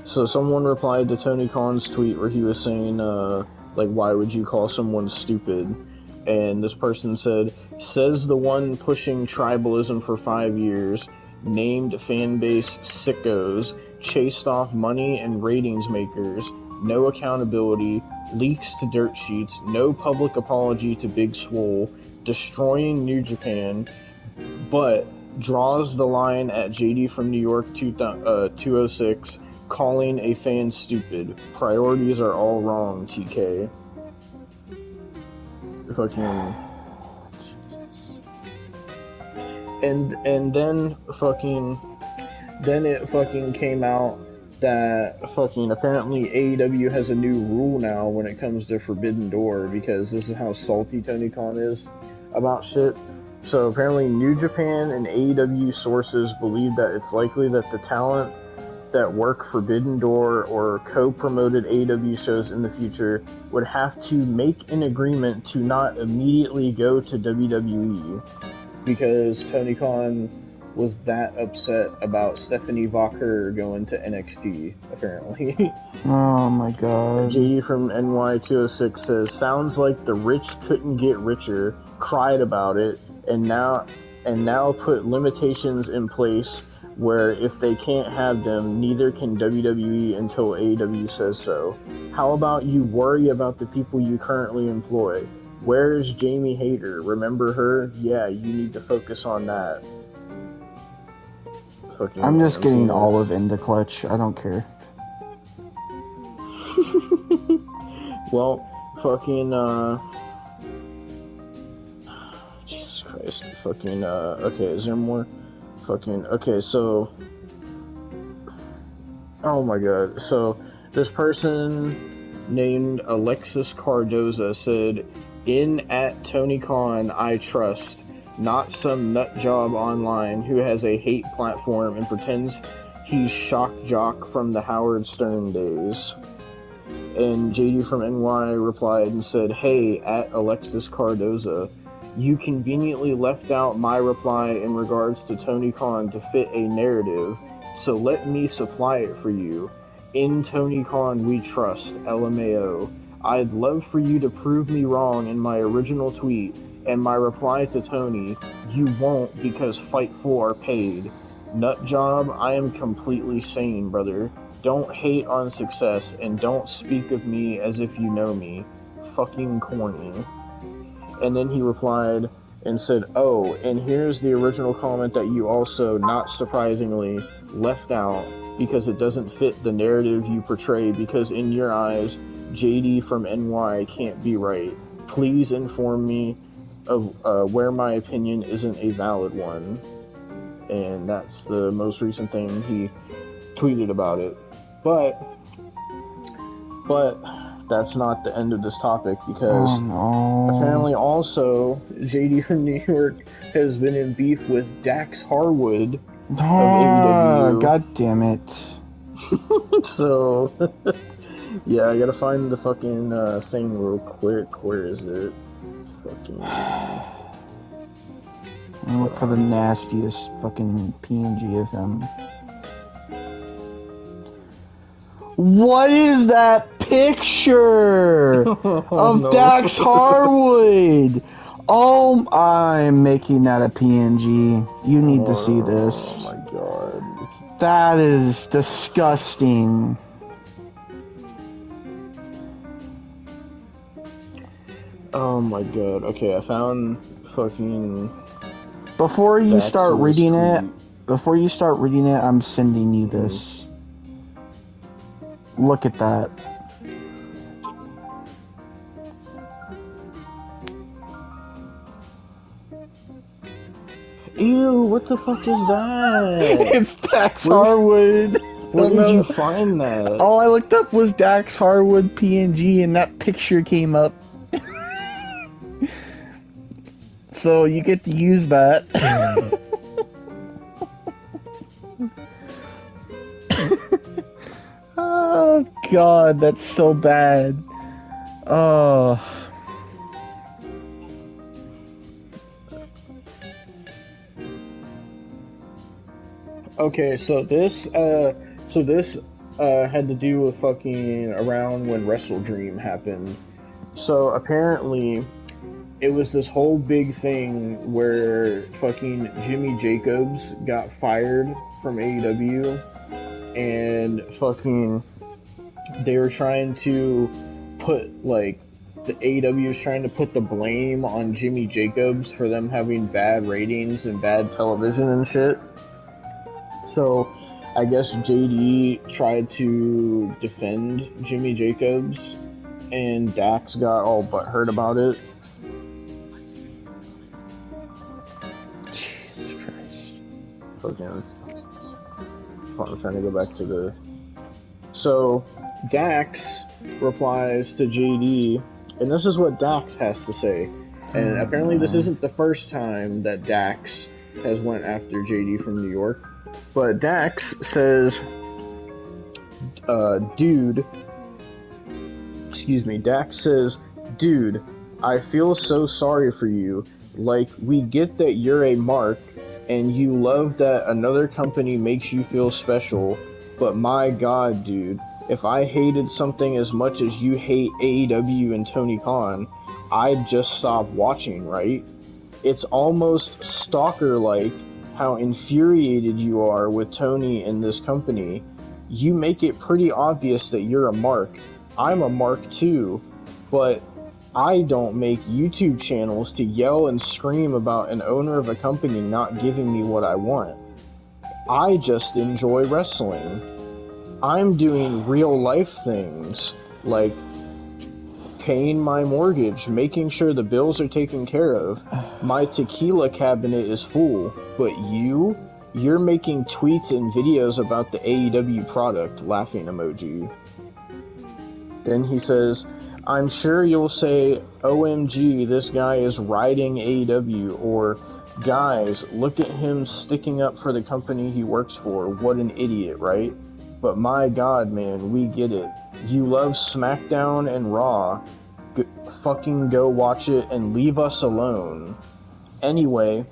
So someone replied to Tony Khan's tweet where he was saying, like, why would you call someone stupid? And this person said, says the one pushing tribalism for 5 years, named fan base sickos, chased off money and ratings makers, no accountability, leaks to dirt sheets, no public apology to Big Swole, destroying New Japan, but draws the line at JD from New York 206, calling a fan stupid. Priorities are all wrong, TK. Fucking... And then fucking... Then it fucking came out that fucking apparently AEW has a new rule now when it comes to Forbidden Door, because this is how salty Tony Khan is about shit. So apparently New Japan and AEW sources believe that it's likely that the talent that work Forbidden Door or co-promoted AEW shows in the future would have to make an agreement to not immediately go to WWE, because Tony Khan was that upset about Stephanie Walker going to NXT, apparently. Oh my god. JD from NY206 says, sounds like the rich couldn't get richer, cried about it, and now put limitations in place where if they can't have them, neither can WWE until AEW says so. How about you worry about the people you currently employ? Where's Jamie Hayter? Remember her? Yeah, you need to focus on that. Fucking I'm just getting all of In the Clutch. I don't care. Well, fucking, Jesus Christ. Fucking, okay, is there more? Fucking, okay, so... Oh my god. So, this person named Alexis Cardoza said, in at Tony Khan, I trust. Not some nut job online who has a hate platform and pretends he's shock jock from the Howard Stern days. And JD from NY replied and said, hey, at Alexis Cardoza, you conveniently left out my reply in regards to Tony Khan to fit a narrative, so let me supply it for you. In Tony Khan we trust, LMAO. I'd love for you to prove me wrong in my original tweet, and my reply to Tony, you won't because Fightful are paid. Nut job, I am completely sane, brother. Don't hate on success, and don't speak of me as if you know me. Fucking corny. And then he replied, and said, "Oh, and here's the original comment that you also, not surprisingly, left out because it doesn't fit the narrative you portray because in your eyes, JD from NY can't be right. Please inform me of where my opinion isn't a valid one." And that's the most recent thing he tweeted about it. But that's not the end of this topic because apparently also JD from New York has been in beef with Dax Harwood of AEW. God damn it. So, yeah, I gotta find the fucking thing real quick. Where is it? Fucking... I look for the nastiest fucking PNG of him. What is that picture of Dax Harwood? Oh, I'm making that a PNG. You need to see this. Oh my god. That is disgusting. Oh my god. Okay, I found fucking... Before you start reading it, I'm sending you this. Look at that. Ew, what the fuck is that? It's Dax Harwood. Where did you find that? All I looked up was Dax Harwood PNG and that picture came up. So you get to use that. Oh god, that's so bad. Oh. Okay, so this had to do with fucking around when Wrestle Dream happened. So apparently, it was this whole big thing where fucking Jimmy Jacobs got fired from AEW, and fucking they were trying to put, like, the AEW was trying to put the blame on Jimmy Jacobs for them having bad ratings and bad television and shit. So I guess JD tried to defend Jimmy Jacobs, and Dax got all butthurt about it. Jesus Christ. Fucking... I'm trying to go back to the... So, Dax replies to JD, and this is what Dax has to say. And apparently this isn't the first time that Dax has went after JD from New York. But Dax says, Dax says, "Dude, I feel so sorry for you. Like, we get that you're a mark, and you love that another company makes you feel special, but my god, dude, if I hated something as much as you hate AEW and Tony Khan, I'd just stop watching, right? It's almost stalker-like how infuriated you are with Tony and this company. You make it pretty obvious that you're a mark. I'm a mark too, but I don't make YouTube channels to yell and scream about an owner of a company not giving me what I want. I just enjoy wrestling. I'm doing real life things, like paying my mortgage, making sure the bills are taken care of. My tequila cabinet is full, but you're making tweets and videos about the AEW product, laughing emoji. Then he says, I'm sure you'll say, OMG, this guy is riding AEW, or guys, look at him sticking up for the company he works for, what an idiot, right? But my god, man, we get it. You love SmackDown and Raw. Fucking go watch it and leave us alone. Anyway,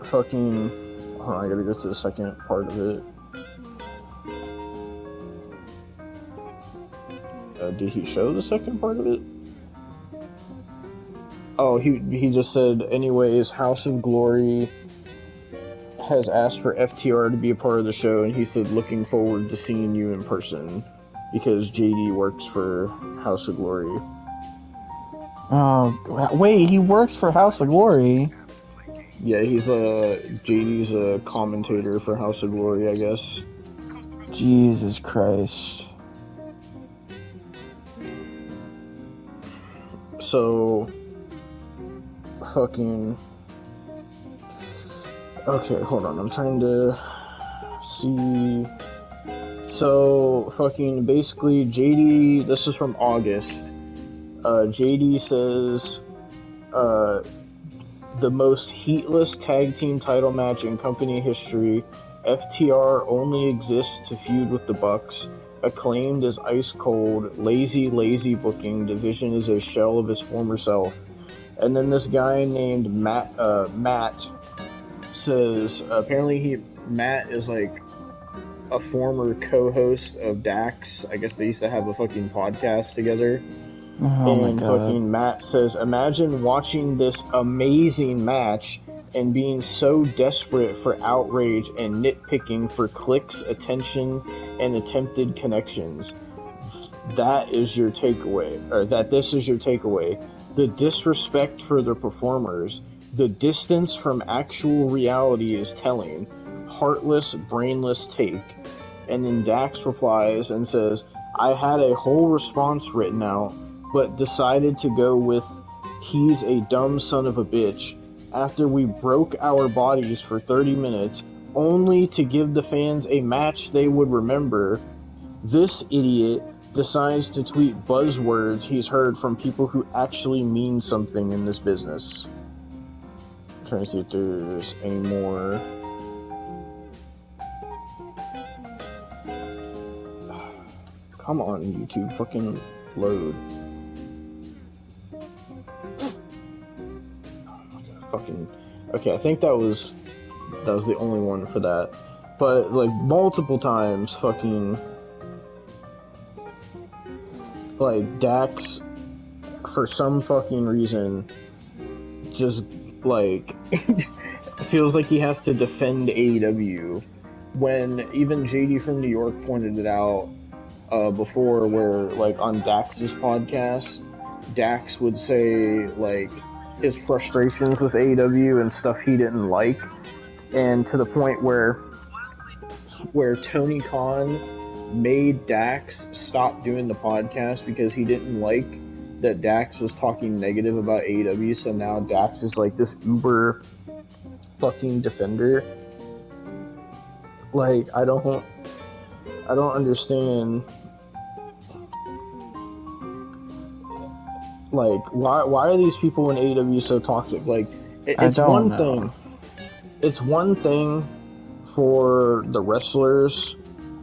fucking... Hold on, I gotta go to the second part of it. Did he show the second part of it? Oh, he just said, anyways, House of Glory has asked for FTR to be a part of the show, and he said, looking forward to seeing you in person, because JD works for House of Glory. Oh, wait, he works for House of Glory? Yeah, he's JD's a commentator for House of Glory, I guess. Jesus Christ. So, fucking... Okay, hold on, I'm trying to see... So, fucking, basically, JD, this is from August. JD says, the most heatless tag team title match in company history. FTR only exists to feud with the Bucks. Acclaimed as ice cold, lazy booking. Division is a shell of its former self. And then this guy named Matt says, apparently Matt is like a former co-host of Dax. I guess they used to have a fucking podcast together. Oh and my God. fucking Matt says, imagine watching this amazing match and being so desperate for outrage and nitpicking for clicks, attention, and attempted connections. That is your takeaway, or that this is your takeaway. The disrespect for the performers, the distance from actual reality is telling. Heartless, brainless take. And then Dax replies and says, I had a whole response written out, but decided to go with he's a dumb son of a bitch after we broke our bodies for 30 minutes only to give the fans a match they would remember. This idiot decides to tweet buzzwords he's heard from people who actually mean something in this business. I'm trying to see if there's any more. Come on, YouTube, fucking load. Fucking okay, I think that was the only one for that, but like multiple times fucking like Dax for some fucking reason just like feels like he has to defend AEW when even JD from New York pointed it out before, where like on Dax's podcast Dax would say like his frustrations with AEW and stuff he didn't like, and to the point where Tony Khan made Dax stop doing the podcast because he didn't like that Dax was talking negative about AEW, so now Dax is like this uber fucking defender. Like, I don't understand. Like, why are these people in AEW so toxic? Like, it's one thing for the wrestlers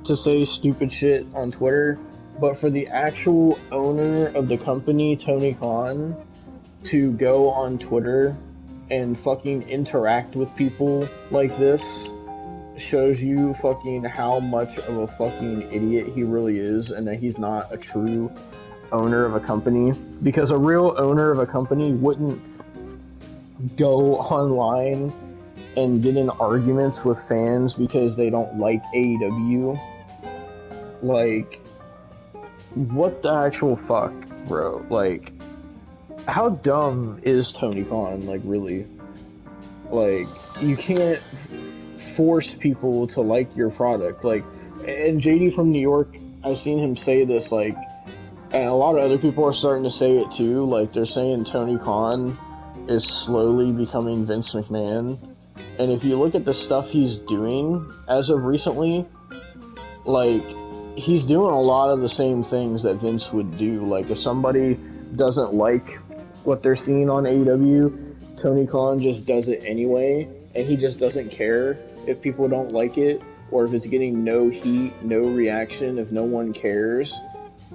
to say stupid shit on Twitter, but for the actual owner of the company, Tony Khan, to go on Twitter and fucking interact with people like this shows you fucking how much of a fucking idiot he really is, and that he's not a true owner of a company, because a real owner of a company wouldn't go online and get in arguments with fans because they don't like AEW. Like, what the actual fuck, bro? Like, how dumb is Tony Khan? Like, really? Like, you can't force people to like your product. Like, and JD from New York, I've seen him say this, like, and a lot of other people are starting to say it too. Like, they're saying Tony Khan is slowly becoming Vince McMahon. And if you look at the stuff he's doing as of recently, like, he's doing a lot of the same things that Vince would do. Like, if somebody doesn't like what they're seeing on AEW, Tony Khan just does it anyway, and he just doesn't care if people don't like it, or if it's getting no heat, no reaction, if no one cares.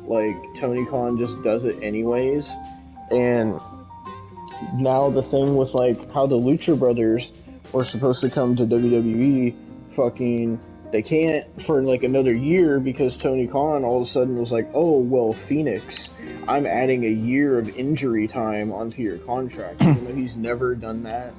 Like, Tony Khan just does it anyways. And now the thing with, like, how the Lucha Brothers were supposed to come to WWE, fucking, they can't for, like, another year because Tony Khan all of a sudden was like, oh, well, Phoenix, I'm adding a year of injury time onto your contract. Even though he's never done that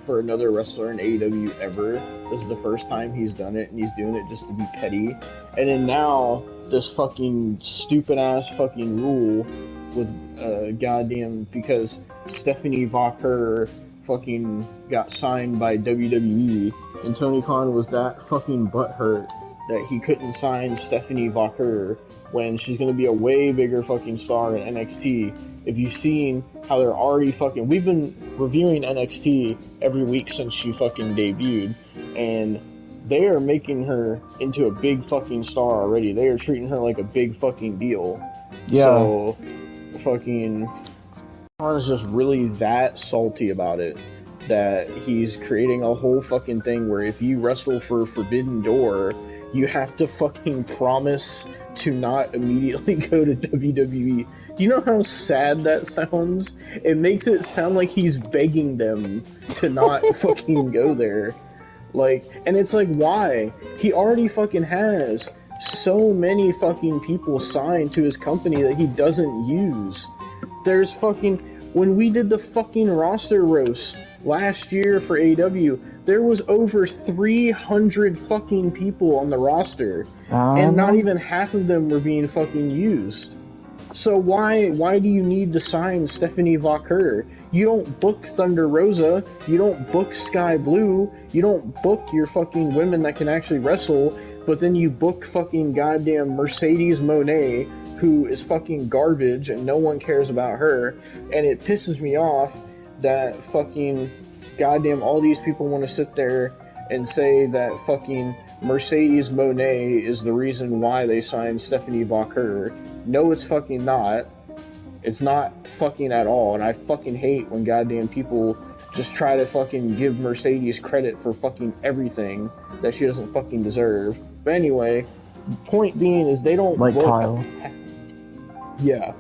for another wrestler in AEW ever. This is the first time he's done it, and he's doing it just to be petty. And then now, this fucking stupid-ass fucking rule with goddamn, because Stephanie Vacher fucking got signed by WWE, and Tony Khan was that fucking butthurt that he couldn't sign Stephanie Vaquer when she's gonna be a way bigger fucking star in NXT. If you've seen how they're already fucking, we've been reviewing NXT every week since she fucking debuted, and they are making her into a big fucking star already. They are treating her like a big fucking deal. Yeah. So, fucking, Khan's just really that salty about it that he's creating a whole fucking thing where if you wrestle for Forbidden Door, you have to fucking promise to not immediately go to WWE. Do you know how sad that sounds? It makes it sound like he's begging them to not fucking go there. Like, and it's like, why? He already fucking has so many fucking people signed to his company that he doesn't use. There's fucking, when we did the fucking roster roast last year for AEW, there was over 300 fucking people on the roster, and not even half of them were being fucking used. So why do you need to sign Stephanie Vaquer? You don't book Thunder Rosa, you don't book Sky Blue, you don't book your fucking women that can actually wrestle, but then you book fucking goddamn Mercedes Moné, who is fucking garbage and no one cares about her, and it pisses me off that fucking goddamn all these people want to sit there and say that fucking Mercedes Moné is the reason why they signed Stephanie Vaquer. No, it's fucking not. It's not fucking at all, and I fucking hate when goddamn people just try to fucking give Mercedes credit for fucking everything that she doesn't fucking deserve. But anyway, point being is they don't like book... Kyle. Yeah.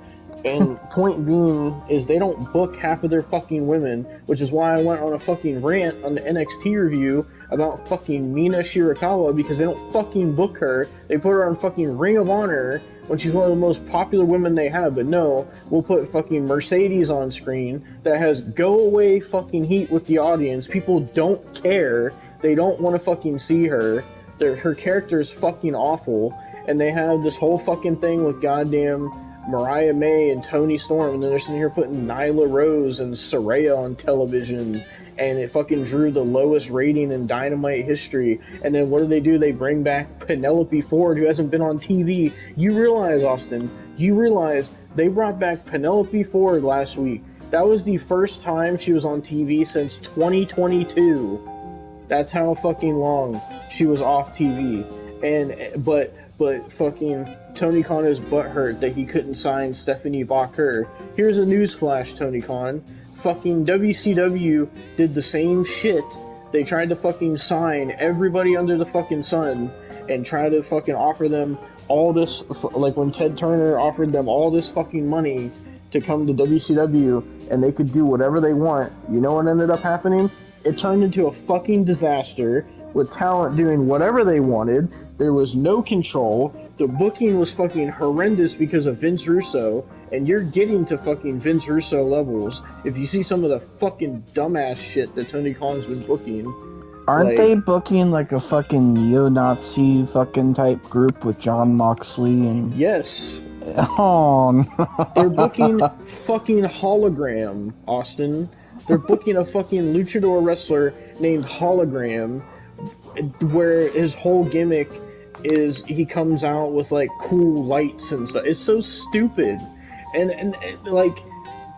And point being is they don't book half of their fucking women, which is why I went on a fucking rant on the NXT review about fucking Mina Shirakawa, because they don't fucking book her. They put her on fucking Ring of Honor when she's one of the most popular women they have, but no, we'll put fucking Mercedes on screen that has go away fucking heat with the audience. People don't care. They don't want to fucking see her. Her character is fucking awful, and they have this whole fucking thing with goddamn Mariah May and Toni Storm, and then they're sitting here putting Nyla Rose and Saraya on television, and it fucking drew the lowest rating in Dynamite history. And then what do? They bring back Penelope Ford, who hasn't been on TV. You realize, Austin, they brought back Penelope Ford last week. That was the first time she was on TV since 2022. That's how fucking long she was off TV. And but fucking Tony Khan is butthurt that he couldn't sign Stephanie Vaquer. Here's a newsflash, Tony Khan. Fucking WCW did the same shit. They tried to fucking sign everybody under the fucking sun and try to fucking offer them all this, like when Ted Turner offered them all this fucking money to come to WCW and they could do whatever they want. You know what ended up happening? It turned into a fucking disaster with talent doing whatever they wanted. There was no control. The booking was fucking horrendous because of Vince Russo, and you're getting to fucking Vince Russo levels if you see some of the fucking dumbass shit that Tony Khan's been booking. Aren't they booking like a fucking neo-Nazi fucking type group with John Moxley and... Yes. Oh, no. They're booking fucking Hologram, Austin. They're booking a fucking luchador wrestler named Hologram, where his whole gimmick is he comes out with like cool lights and stuff. It's so stupid. And like,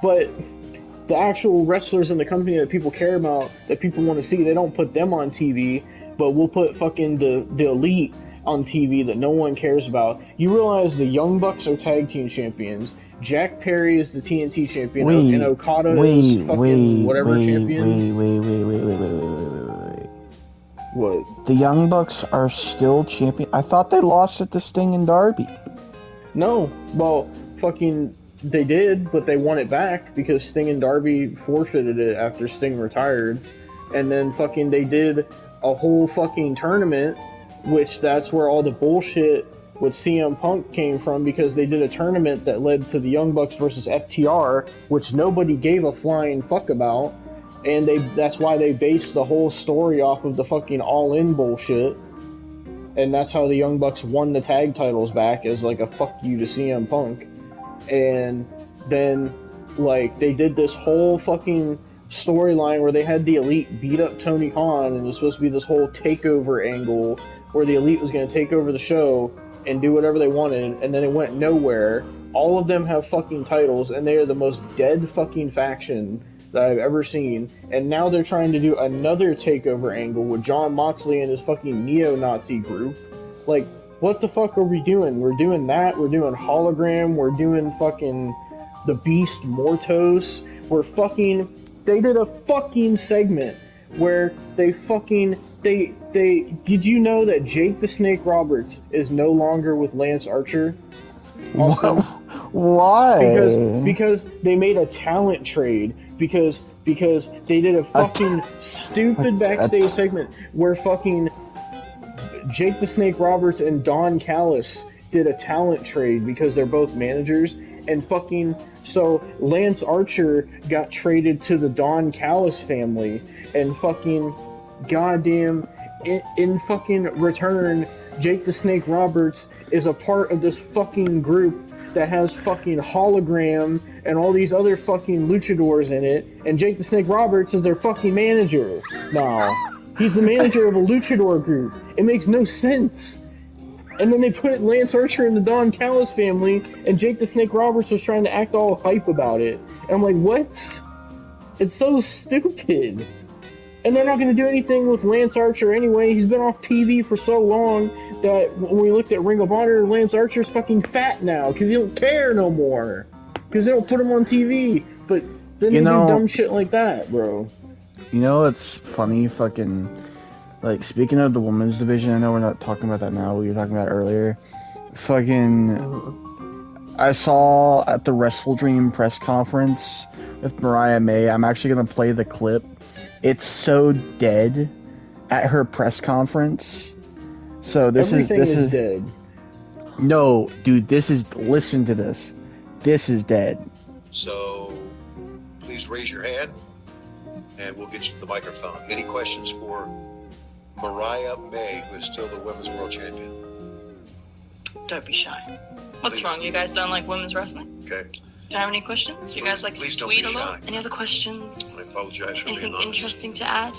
but the actual wrestlers in the company that people care about, that people want to see, they don't put them on TV, but we'll put fucking the elite on TV that no one cares about. You realize the Young Bucks are tag team champions. Jack Perry is the TNT champion, and Okada is fucking whatever champion. Wait. What? The Young Bucks are still champion? I thought they lost at the Sting and Darby. No. Well, fucking, they did, but they won it back because Sting and Darby forfeited it after Sting retired. And then fucking they did a whole fucking tournament, which that's where all the bullshit with CM Punk came from, because they did a tournament that led to the Young Bucks versus FTR, which nobody gave a flying fuck about. And that's why they based the whole story off of the fucking all-in bullshit. And that's how the Young Bucks won the tag titles back, as like a fuck you to CM Punk. And then, like, they did this whole fucking storyline where they had the Elite beat up Tony Khan, and it was supposed to be this whole takeover angle where the Elite was going to take over the show and do whatever they wanted, and then it went nowhere. All of them have fucking titles, and they are the most dead fucking faction that I've ever seen. And now they're trying to do another takeover angle with John Moxley and his fucking neo-Nazi group. Like, what the fuck are we doing? We're doing that, we're doing Hologram, we're doing fucking the Beast Mortos, we're fucking... They did a fucking segment where they fucking... Did you know that Jake the Snake Roberts is no longer with Lance Archer? Also, why? Because they made a talent trade. Because they did a fucking stupid backstage segment where fucking Jake the Snake Roberts and Don Callis did a talent trade because they're both managers, and fucking so Lance Archer got traded to the Don Callis family, and fucking goddamn in fucking return, Jake the Snake Roberts is a part of this fucking group that has fucking Hologram and all these other fucking luchadors in it, and Jake the Snake Roberts is their fucking manager now. He's the manager of a luchador group. It makes no sense. And then they put Lance Archer in the Don Callis family, and Jake the Snake Roberts was trying to act all hype about it. And I'm like, what? It's so stupid. And they're not going to do anything with Lance Archer anyway. He's been off TV for so long that when we looked at Ring of Honor, Lance Archer's fucking fat now because he don't care no more. Because they don't put him on TV. But then they do dumb shit like that, bro. You know, it's funny, fucking... Like, speaking of the women's division, I know we're not talking about that now, we were talking about it earlier. Fucking... I saw at the Wrestle Dream press conference with Mariah May, I'm actually going to play the clip. It's so dead at her press conference. So this is dead. No, dude, listen to this. This is dead. So, please raise your hand, and we'll get you the microphone. Any questions for Mariah May, who is still the Women's World Champion? Don't be shy. What's Please. wrong? You guys don't like women's wrestling? Okay. Do you have any questions? You guys like Please to don't tweet be a lot? shy. Any other questions? I apologize for Anything being honest. interesting to add?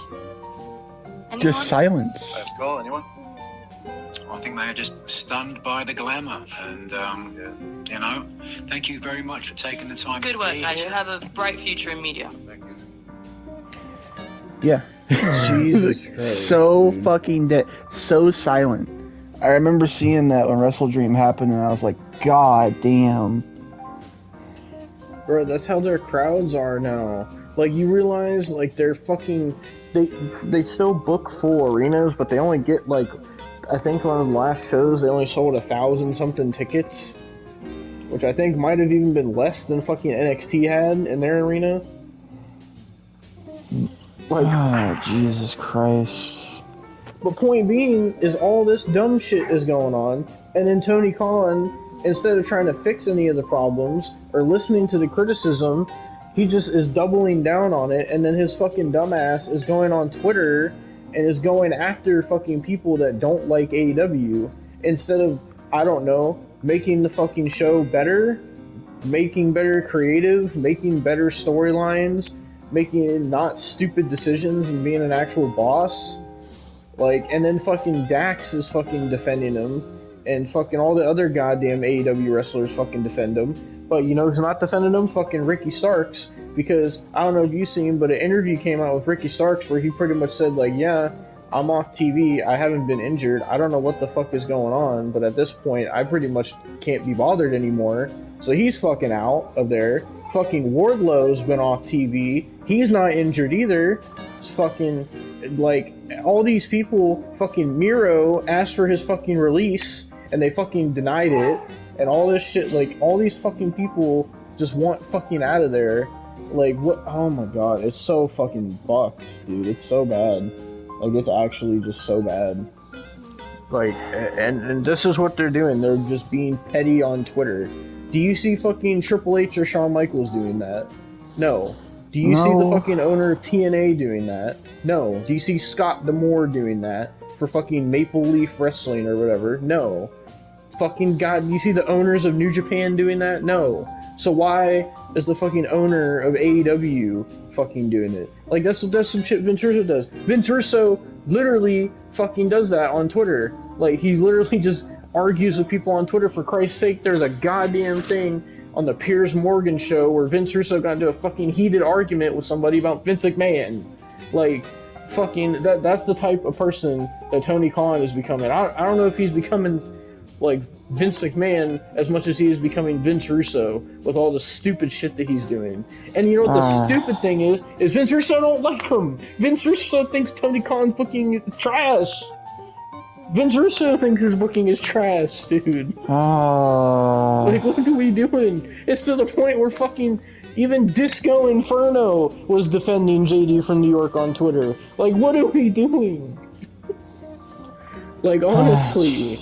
Anyone? Just silence. Last call, anyone? I think they are just stunned by the glamour, and you know, thank you very much for taking the time. Good to work, be guys. You here. have a bright future in media. Thank you. Yeah. Jesus Christ, So dude. fucking dead. So silent. I remember seeing that when Wrestle Dream happened, and I was like, God damn. Bro, that's how their crowds are now. Like, you realize, like, they're fucking... They still book full arenas, but they only get, like... I think one of the last shows, they only sold 1,000-something tickets. Which I think might have even been less than fucking NXT had in their arena. Like... Oh, Jesus Christ. But point being is all this dumb shit is going on, and then Tony Khan, instead of trying to fix any of the problems or listening to the criticism, he just is doubling down on it, and then his fucking dumbass is going on Twitter and is going after fucking people that don't like AEW instead of, I don't know, making the fucking show better, making better creative, making better storylines, making not stupid decisions and being an actual boss. Like, and then fucking Dax is fucking defending him, and fucking all the other goddamn AEW wrestlers fucking defend him. But you know who's not defending him? Fucking Ricky Starks, because I don't know if you've seen, but an interview came out with Ricky Starks where he pretty much said, like, yeah, I'm off TV, I haven't been injured, I don't know what the fuck is going on, but at this point, I pretty much can't be bothered anymore. So he's fucking out of there. Fucking Wardlow's been off TV, he's not injured either. It's fucking... Like, all these people, fucking Miro asked for his fucking release, and they fucking denied it, and all this shit, like, all these fucking people just want fucking out of there. Like, what? Oh my god, it's so fucking fucked, dude. It's so bad. Like, it's actually just so bad. Like, and this is what they're doing. They're just being petty on Twitter. Do you see fucking Triple H or Shawn Michaels doing that? No. Do you see the fucking owner of TNA doing that? No. Do you see Scott D'Amore doing that for fucking Maple Leaf Wrestling or whatever? No. Fucking god, do you see the owners of New Japan doing that? No. So why is the fucking owner of AEW fucking doing it? Like, that's some shit Vince Russo does. Vince Russo literally fucking does that on Twitter. Like, he literally just argues with people on Twitter. For Christ's sake, there's a goddamn thing on the Piers Morgan show where Vince Russo got into a fucking heated argument with somebody about Vince McMahon. Like, fucking, that's the type of person that Tony Khan is becoming. I don't know if he's becoming, like, Vince McMahon as much as he is becoming Vince Russo with all the stupid shit that he's doing. And you know what the stupid thing is Vince Russo don't like him. Vince Russo thinks Tony Khan's booking is trash. Vince Russo thinks his booking is trash, dude. Like, what are we doing? It's to the point where fucking even Disco Inferno was defending JD from New York on Twitter. Like, what are we doing? Like, honestly.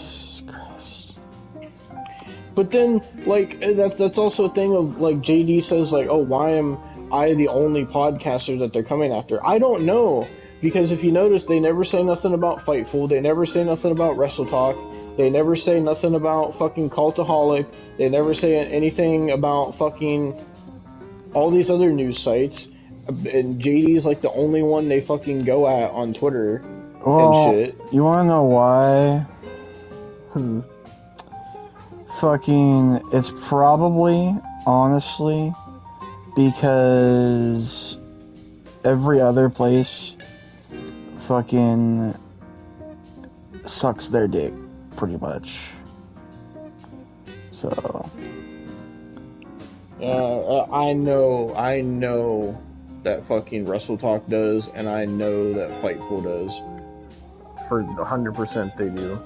But then, like, that's also a thing of, like, JD says, like, oh, why am I the only podcaster that they're coming after? I don't know. Because if you notice, they never say nothing about Fightful. They never say nothing about Wrestle Talk. They never say nothing about fucking Cultaholic. They never say anything about fucking all these other news sites. And JD's like the only one they fucking go at on Twitter and shit. You wanna know why? Fucking, it's probably, honestly, because every other place fucking sucks their dick, pretty much. So. I know that fucking Wrestle Talk does, and I know that Fightful does. For 100% they do.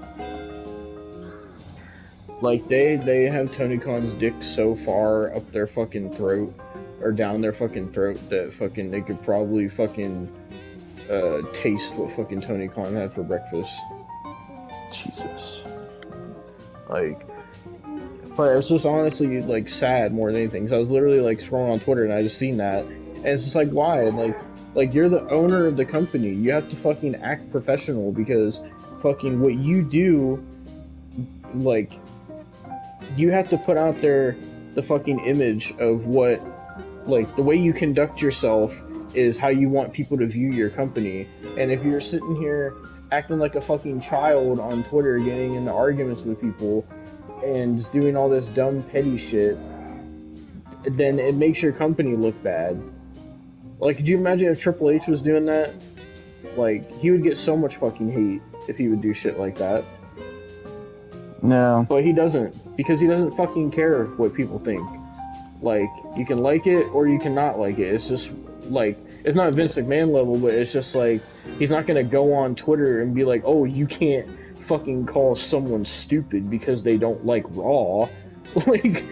Like, they have Tony Khan's dick so far up their fucking throat, or down their fucking throat, that fucking they could probably fucking taste what fucking Tony Khan had for breakfast. Jesus. Like, but it's just honestly, like, sad more than anything. 'Cause I was literally, like, scrolling on Twitter and I just seen that. And it's just like, why? And like, you're the owner of the company. You have to fucking act professional, because fucking what you do, like, you have to put out there the fucking image of what, like, the way you conduct yourself is how you want people to view your company. And if you're sitting here acting like a fucking child on Twitter, getting into arguments with people and just doing all this dumb petty shit, then it makes your company look bad. Like, could you imagine if Triple H was doing that? Like, he would get so much fucking hate if he would do shit like that. No. But he doesn't, because he doesn't fucking care what people think. Like, you can like it or you cannot like it. It's just, like, it's not Vince McMahon level, but it's just like, he's not gonna go on Twitter and be like, oh, you can't fucking call someone stupid because they don't like Raw. Like,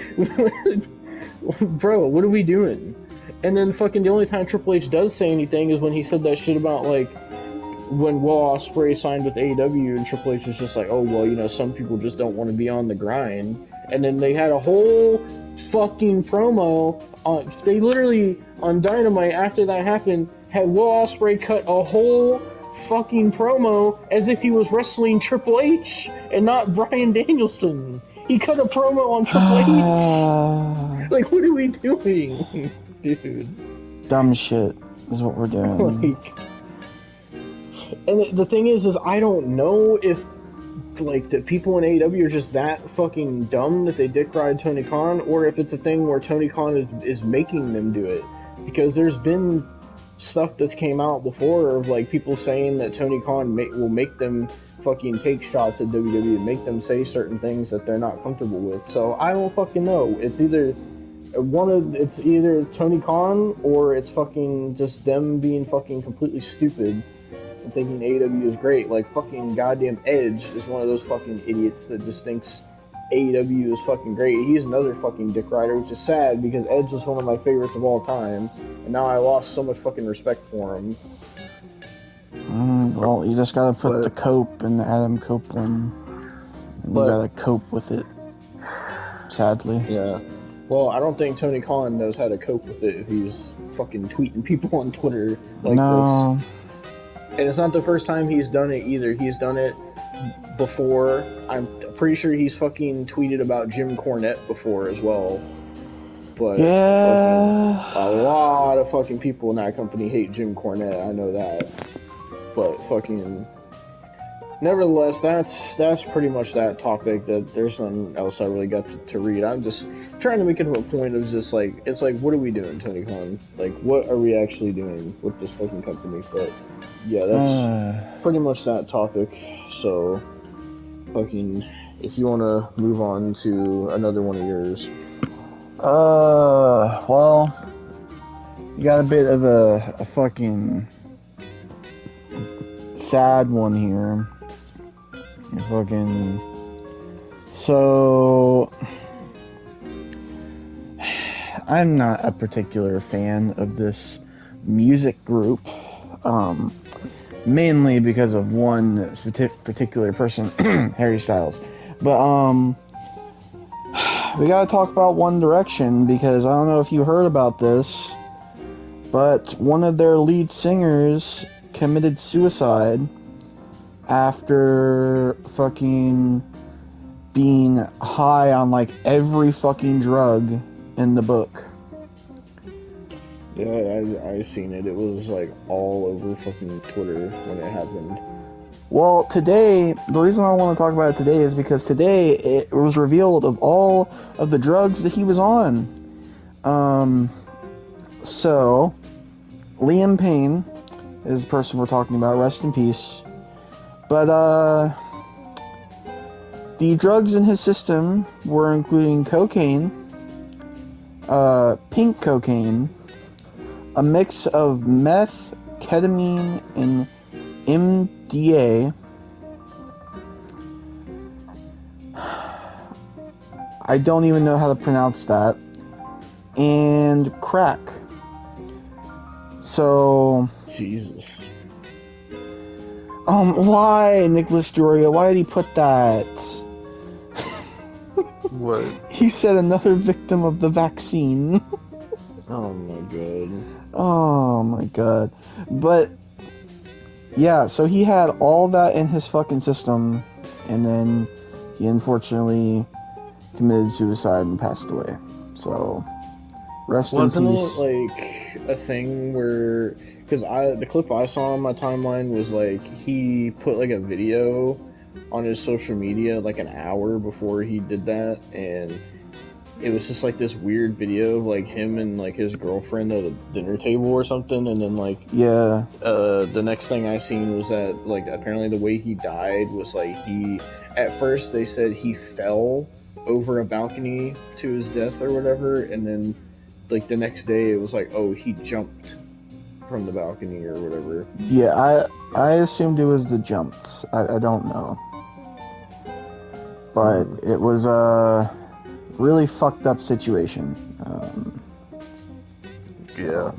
bro, what are we doing? And then fucking the only time Triple H does say anything is when he said that shit about, like, when Will Ospreay signed with AEW, and Triple H was just like, oh, well, you know, some people just don't want to be on the grind. And then they had a whole fucking promo on, they literally, on Dynamite, after that happened, had Will Ospreay cut a whole fucking promo as if he was wrestling Triple H and not Bryan Danielson. He cut a promo on Triple H. Like, what are we doing? Dude. Dumb shit is what we're doing. Like, and the thing is I don't know if, like, the people in AEW are just that fucking dumb that they dick ride Tony Khan, or if it's a thing where Tony Khan is making them do it. Because there's been stuff that's came out before of, like, people saying that Tony Khan will make them fucking take shots at WWE and make them say certain things that they're not comfortable with. So I don't fucking know. It's either Tony Khan, or it's fucking just them being fucking completely stupid and thinking AEW is great. Like, fucking goddamn Edge is one of those fucking idiots that just thinks AEW is fucking great. He's another fucking dick rider, which is sad because Edge was one of my favorites of all time, and now I lost so much fucking respect for him. Well, you just gotta put the Cope in Adam Copeland, and you gotta cope with it, sadly. Yeah. Well, I don't think Tony Khan knows how to cope with it if he's fucking tweeting people on Twitter like this. And it's not the first time he's done it either. He's done it before. I'm pretty sure he's fucking tweeted about Jim Cornette before as well. But Yeah. fucking, a lot of fucking people in that company hate Jim Cornette. I know that. But fucking, nevertheless, that's pretty much that topic. That there's nothing else I really got to read. I'm just trying to make it to a point of just like, it's like, what are we doing, Tony Khan? Like, what are we actually doing with this fucking company? But yeah, that's pretty much that topic. So, fucking, if you want to move on to another one of yours. Well, you got a bit of a fucking sad one here. Fucking, so I'm not a particular fan of this music group, mainly because of one particular person, Harry Styles. But we gotta talk about One Direction, because I don't know if you heard about this, but one of their lead singers committed suicide after fucking being high on like every fucking drug in the book. Yeah, I seen it. It was like all over fucking Twitter when it happened. Well, today, the reason I want to talk about it today is because today it was revealed of all of the drugs that he was on. So, Liam Payne is the person we're talking about, rest in peace. But, the drugs in his system were including cocaine, pink cocaine, a mix of meth, ketamine, and MDA. I don't even know how to pronounce that. And crack. So... Jesus. Why, Nicholas Doria? Why did he put that? What? He said another victim of the vaccine. Oh my god. Oh my god. But, yeah, so he had all that in his fucking system, and then he unfortunately committed suicide and passed away. So, rest in peace. Wasn't it like a thing where, because the clip I saw on my timeline was like he put like a video on his social media like an hour before he did that, and it was just like this weird video of like him and like his girlfriend at a dinner table or something, and then like the next thing I seen was that like apparently the way he died was like he, at first they said he fell over a balcony to his death or whatever, and then like the next day it was like, oh, he jumped from the balcony or whatever. Yeah, I assumed it was the jumps. I don't know. But it was a really fucked up situation. Yeah.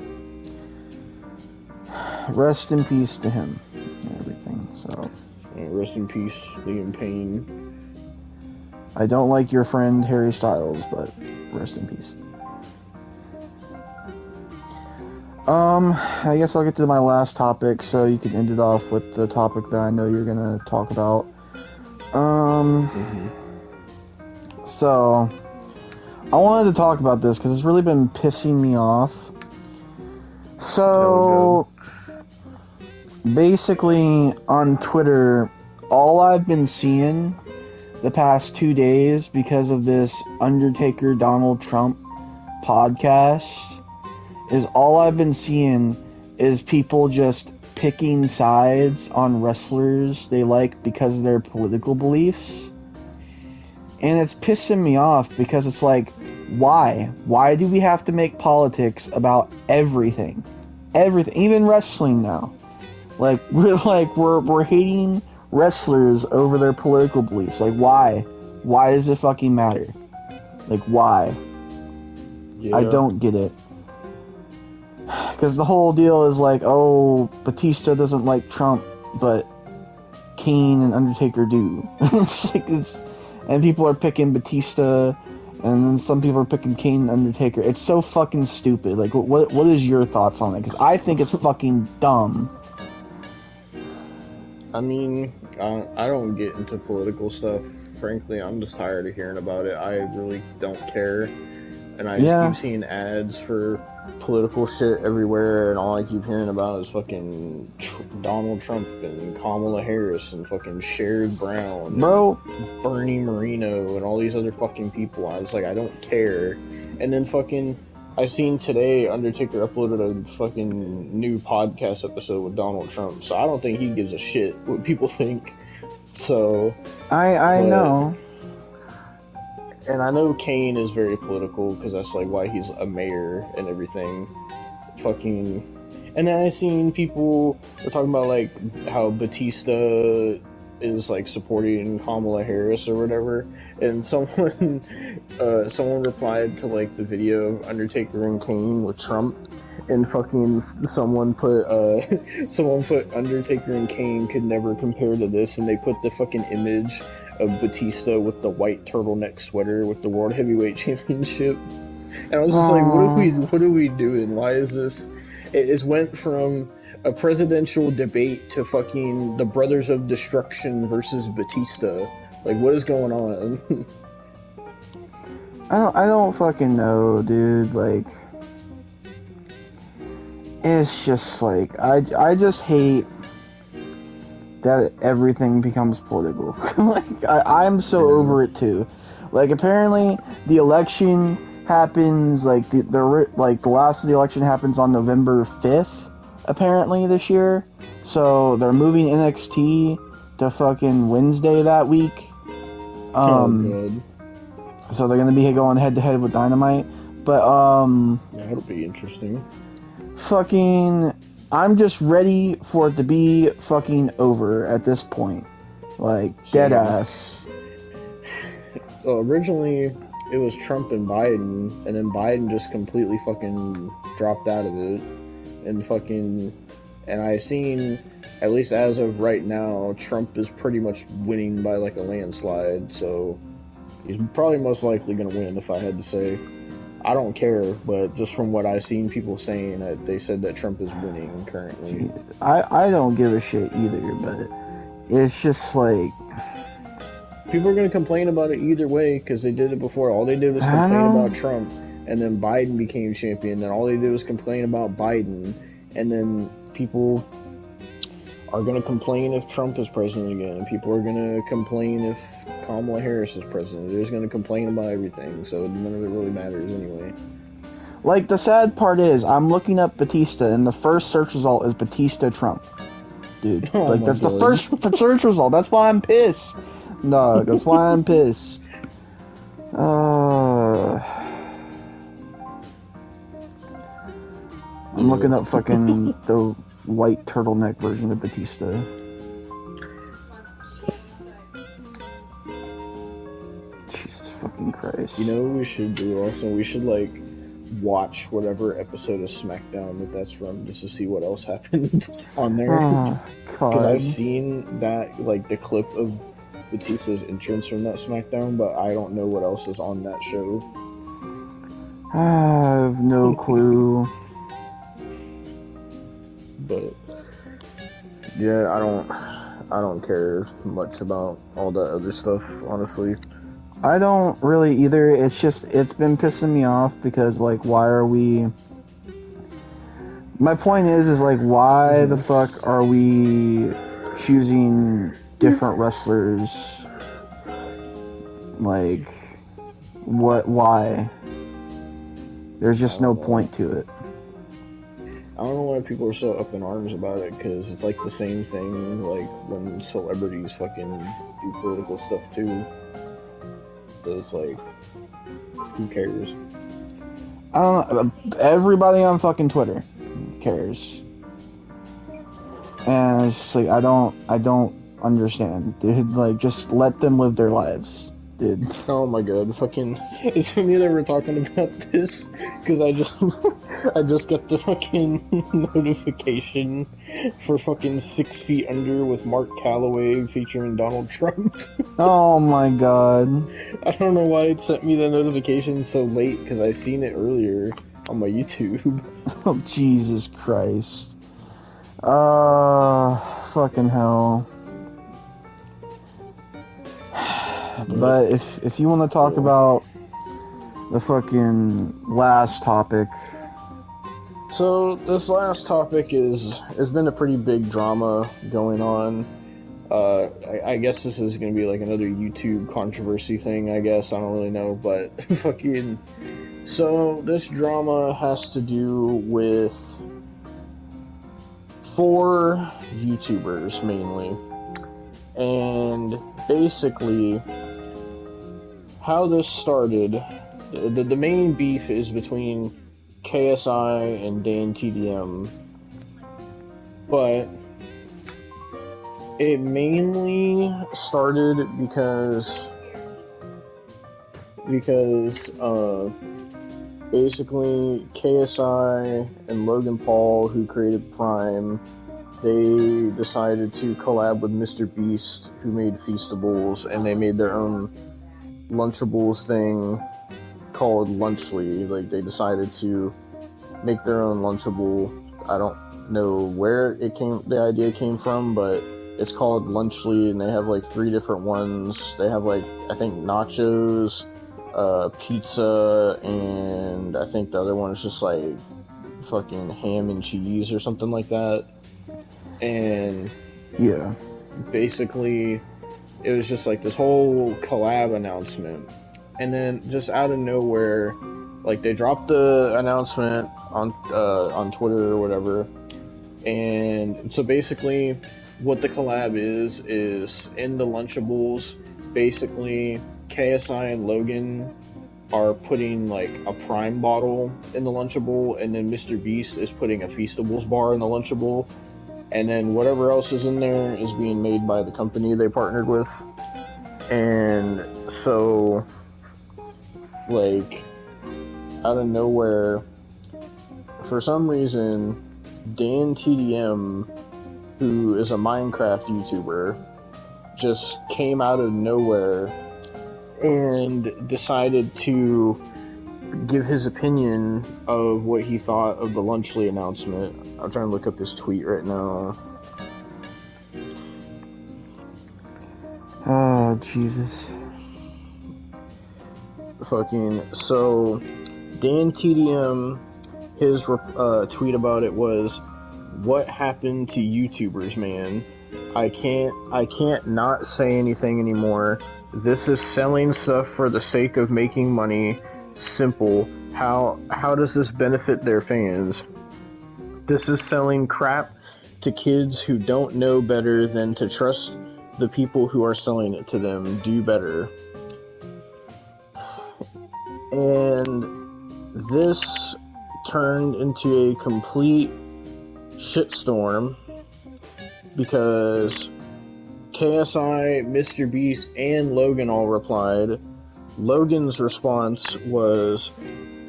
Rest in peace to him and everything. So. Rest in peace, Liam Payne. I don't like your friend Harry Styles, but rest in peace. I guess I'll get to my last topic, so you can end it off with the topic that I know you're gonna talk about. So, I wanted to talk about this because it's really been pissing me off. So, basically, on Twitter, all I've been seeing the past 2 days because of this Undertaker Donald Trump podcast is all I've been seeing is people just picking sides on wrestlers they like because of their political beliefs. And it's pissing me off because it's like, why? Why do we have to make politics about everything? Everything, even wrestling now. Like we're hating wrestlers over their political beliefs. Like, why? Why does it fucking matter? Like, why? Yeah. I don't get it. Because the whole deal is like, oh, Batista doesn't like Trump, but Kane and Undertaker do. And people are picking Batista, and then some people are picking Kane and Undertaker. It's so fucking stupid. Like, what is your thoughts on it? Because I think it's fucking dumb. I mean, I don't get into political stuff. Frankly, I'm just tired of hearing about it. I really don't care. and I just keep seeing ads for political shit everywhere, and all I keep hearing about is fucking Donald Trump and Kamala Harris and fucking Sherrod Brown, bro, and Bernie Moreno, and all these other fucking people. I was like, I don't care. And then fucking, I seen today Undertaker uploaded a fucking new podcast episode with Donald Trump, so I don't think he gives a shit what people think. So I know. And I know Kane is very political, because that's like why he's a mayor and everything. Fucking. And then I seen people were talking about like how Batista is like supporting Kamala Harris or whatever, and someone replied to like the video of Undertaker and Kane with Trump, and fucking someone put Undertaker and Kane could never compare to this, and they put the fucking image of Batista with the white turtleneck sweater with the World Heavyweight Championship. And I was just like, what are we doing? Why is this? It went from a presidential debate to fucking the Brothers of Destruction versus Batista. Like, what is going on? I don't fucking know, dude. Like, it's just like, I just hate that everything becomes political. Like, I'm so over it too. Like, apparently the election happens, like the last of the election happens on November 5th, apparently, this year. So they're moving NXT to fucking Wednesday that week. Good. So they're gonna be going head to head with Dynamite. But yeah, it'll be interesting. Fucking, I'm just ready for it to be fucking over at this point. Like, dead ass. Originally, it was Trump and Biden, and then Biden just completely fucking dropped out of it. And I seen, at least as of right now, Trump is pretty much winning by like a landslide, so he's probably most likely gonna win, if I had to say. I don't care, but just from what I've seen people saying, that they said that Trump is winning currently. I don't give a shit either, but it's just like, people are going to complain about it either way, because they did it before. All they did was complain about Trump, and then Biden became champion, and all they did was complain about Biden, and then people are going to complain if Trump is president again, and people are going to complain if Kamala Harris is president. They're just going to complain about everything, so none of it really matters anyway. Like, the sad part is, I'm looking up Batista, and the first search result is Batista Trump. Dude, like, that's the first search result. That's why I'm pissed. No, that's why I'm pissed. I'm looking up fucking the white turtleneck version of Batista. Jesus fucking Christ. You know what we should do also? We should, like, watch whatever episode of SmackDown that's from, just to see what else happened on there. Oh, Because I've seen that, like, the clip of Batista's entrance from that SmackDown, but I don't know what else is on that show. I have no clue. But yeah, I don't care much about all that other stuff, honestly. I don't really either. It's just, it's been pissing me off because, like, why are we... My point is like, why the fuck are we choosing different wrestlers? Like, why? There's just no point to it. I don't know why people are so up in arms about it, because it's like the same thing, like, when celebrities fucking do political stuff too. So it's like, who cares? I don't know. Everybody on fucking Twitter cares. And it's just like, I don't understand, dude. Like, just let them live their lives, dude. Oh my god, fucking, it's funny that we're talking about this, because I just got the fucking notification for fucking 6 Feet Under with Mark Calloway featuring Donald Trump. Oh my god. I don't know why it sent me the notification so late, because I seen it earlier on my YouTube. Oh, Jesus Christ. Fucking hell. But if you want to talk about the fucking last topic. So this last topic has been a pretty big drama going on. I guess this is gonna be like another YouTube controversy thing. I guess I don't really know, but fucking. So this drama has to do with 4 YouTubers mainly, and basically how this started. The main beef is between KSI and DanTDM, but it mainly started because basically KSI and Logan Paul, who created Prime, they decided to collab with Mr. Beast, who made Feastables, and they made their own Lunchables thing called Lunchly. Like, they decided to make their own Lunchable. I don't know where the idea came from, but it's called Lunchly, and they have like 3 different ones. They have like, I think, nachos, pizza, and I think the other one is just like fucking ham and cheese or something like that. And yeah, basically it was just like this whole collab announcement, and then just out of nowhere, like, they dropped the announcement on Twitter or whatever. And so basically what the collab is in the Lunchables, basically KSI and Logan are putting like a Prime bottle in the Lunchable, and then Mr. Beast is putting a Feastables bar in the Lunchable, and then whatever else is in there is being made by the company they partnered with. And so, like, out of nowhere, for some reason, DanTDM, who is a Minecraft YouTuber, just came out of nowhere and decided to give his opinion of what he thought of the Lunchly announcement. I'm trying to look up his tweet right now. Oh, Jesus. Fucking, so DanTDM, his tweet about it was, "What happened to YouTubers, man? I can't not say anything anymore. This is selling stuff for the sake of making money. Simple. How does this benefit their fans? This is selling crap to kids who don't know better than to trust the people who are selling it to them. Do better." And this turned into a complete shitstorm because KSI, Mr. Beast, and Logan all replied. Logan's response was,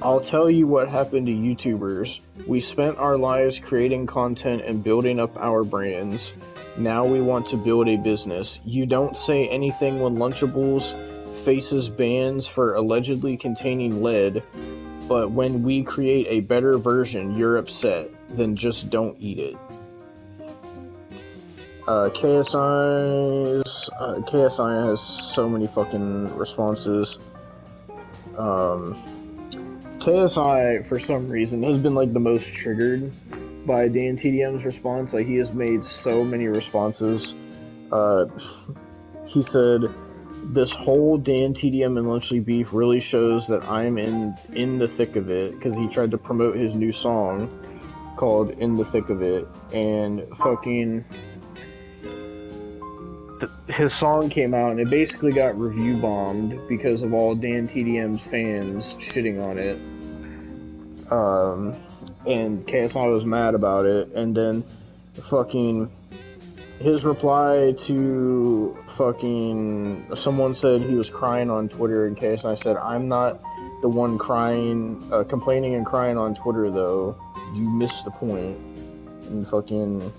"I'll tell you what happened to YouTubers. We spent our lives creating content and building up our brands. Now we want to build a business. You don't say anything when Lunchables faces bans for allegedly containing lead, but when we create a better version, you're upset. Then just don't eat it." KSI has so many fucking responses. KSI, for some reason, has been like the most triggered by DanTDM's response. Like, he has made so many responses. He said, "This whole DanTDM and Lunchly beef really shows that I'm in the thick of it," because he tried to promote his new song called "In the Thick of It," and fucking his song came out and it basically got review bombed because of all DanTDM's fans shitting on it. And KSI was mad about it, and then fucking his reply to fucking someone said he was crying on Twitter, and KSI said, "I'm not the one crying, complaining and crying on Twitter though. You missed the point." And fucking,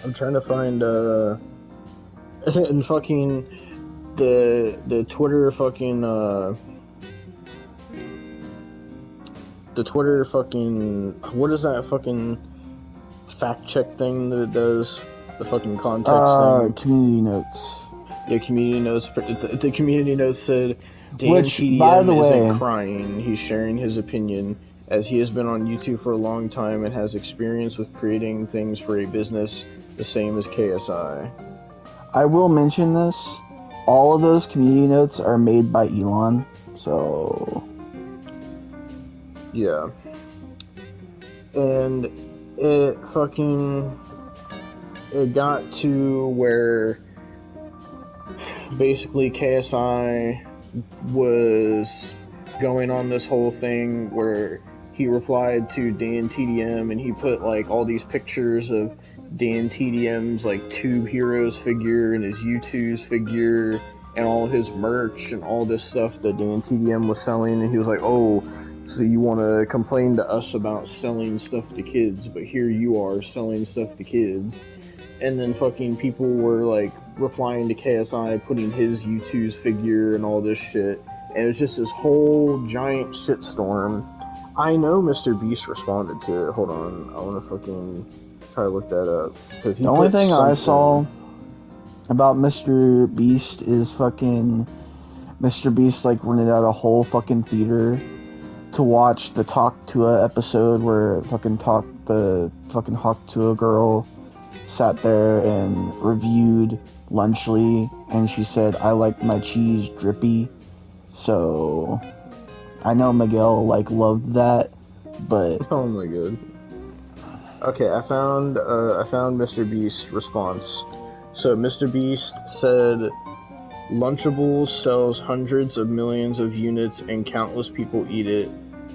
I'm trying to find and fucking the Twitter fucking the Twitter fucking, what is that fucking fact check thing that it does? The fucking context thing? Community notes. Yeah, community notes. The community notes said, Dan Which, TDM by the way, isn't crying. He's sharing his opinion, as he has been on YouTube for a long time and has experience with creating things for a business the same as KSI. I will mention this. All of those community notes are made by Elon, so... Yeah. And it got to where basically KSI was going on this whole thing where he replied to Dan TDM and he put like all these pictures of Dan TDM's like Tube Heroes figure and his U2's figure and all his merch and all this stuff that Dan TDM was selling, and he was like, oh, so you want to complain to us about selling stuff to kids, but here you are selling stuff to kids. And then fucking people were like replying to KSI, putting his U2's figure and all this shit, and it was just this whole giant shitstorm. I know Mr. Beast responded to it. Hold on, I want to fucking try to look that up. The only thing I saw about Mr. Beast is fucking Mr. Beast like rented out a whole fucking theater to watch the Talk to a episode where the fucking Hawk to a girl sat there and reviewed Lunchly, and she said, I like my cheese drippy. So I know Miguel like loved that, but oh my god. Okay, I found Mr. Beast's response. So Mr. Beast said, Lunchables sells hundreds of millions of units and countless people eat it.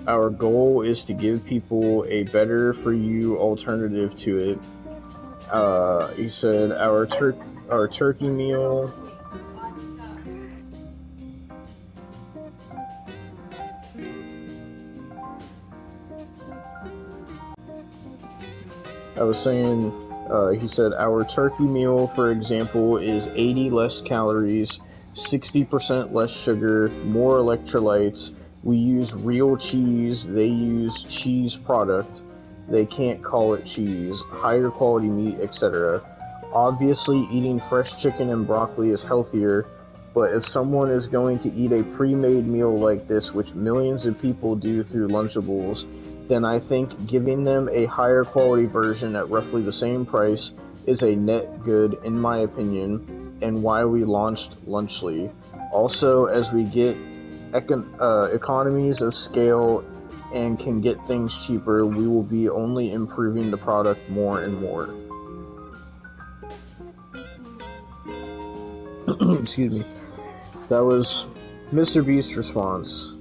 Our goal is to give people a better for you alternative to it. He said our turkey meal. He said, our turkey meal, for example, is 80 less calories, 60% less sugar, more electrolytes. We use real cheese, they use cheese product. They can't call it cheese, higher quality meat, etc. Obviously, eating fresh chicken and broccoli is healthier, but if someone is going to eat a pre-made meal like this, which millions of people do through Lunchables, then I think giving them a higher quality version at roughly the same price is a net good, in my opinion, and why we launched Lunchly. Also, as we get economies of scale and can get things cheaper, we will be only improving the product more and more. Excuse me. That was Mr. Beast's response.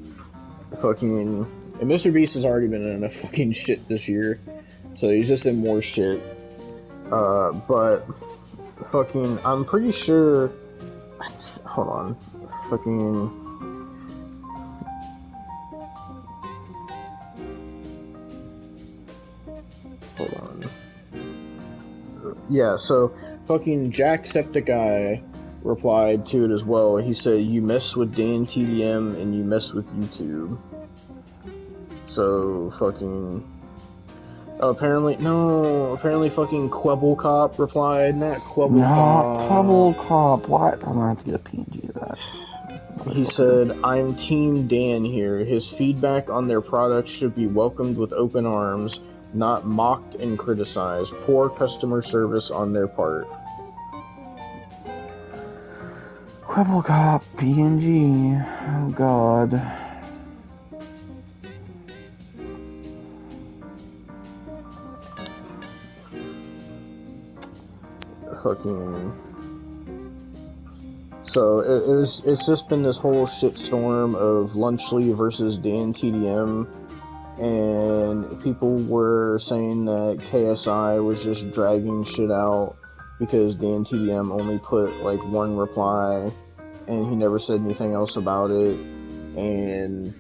And Mr. Beast has already been in enough fucking shit this year, so he's just in more shit. But fucking, I'm pretty sure. Hold on, fucking. Hold on. Yeah, so fucking Jacksepticeye replied to it as well. He said, you mess with Dan TDM and you mess with YouTube. So fucking apparently fucking Quebblecop replied, not Quebblecop. Not Quebblecop. What? I'm gonna have to get a PNG of that. He said, I'm Team Dan here. His feedback on their products should be welcomed with open arms, not mocked and criticized. Poor customer service on their part. Quebblecop, PNG. Oh god. Fucking. So it's just been this whole shitstorm of Lunchly versus Dan TDM, and people were saying that KSI was just dragging shit out because Dan TDM only put like one reply and he never said anything else about it, and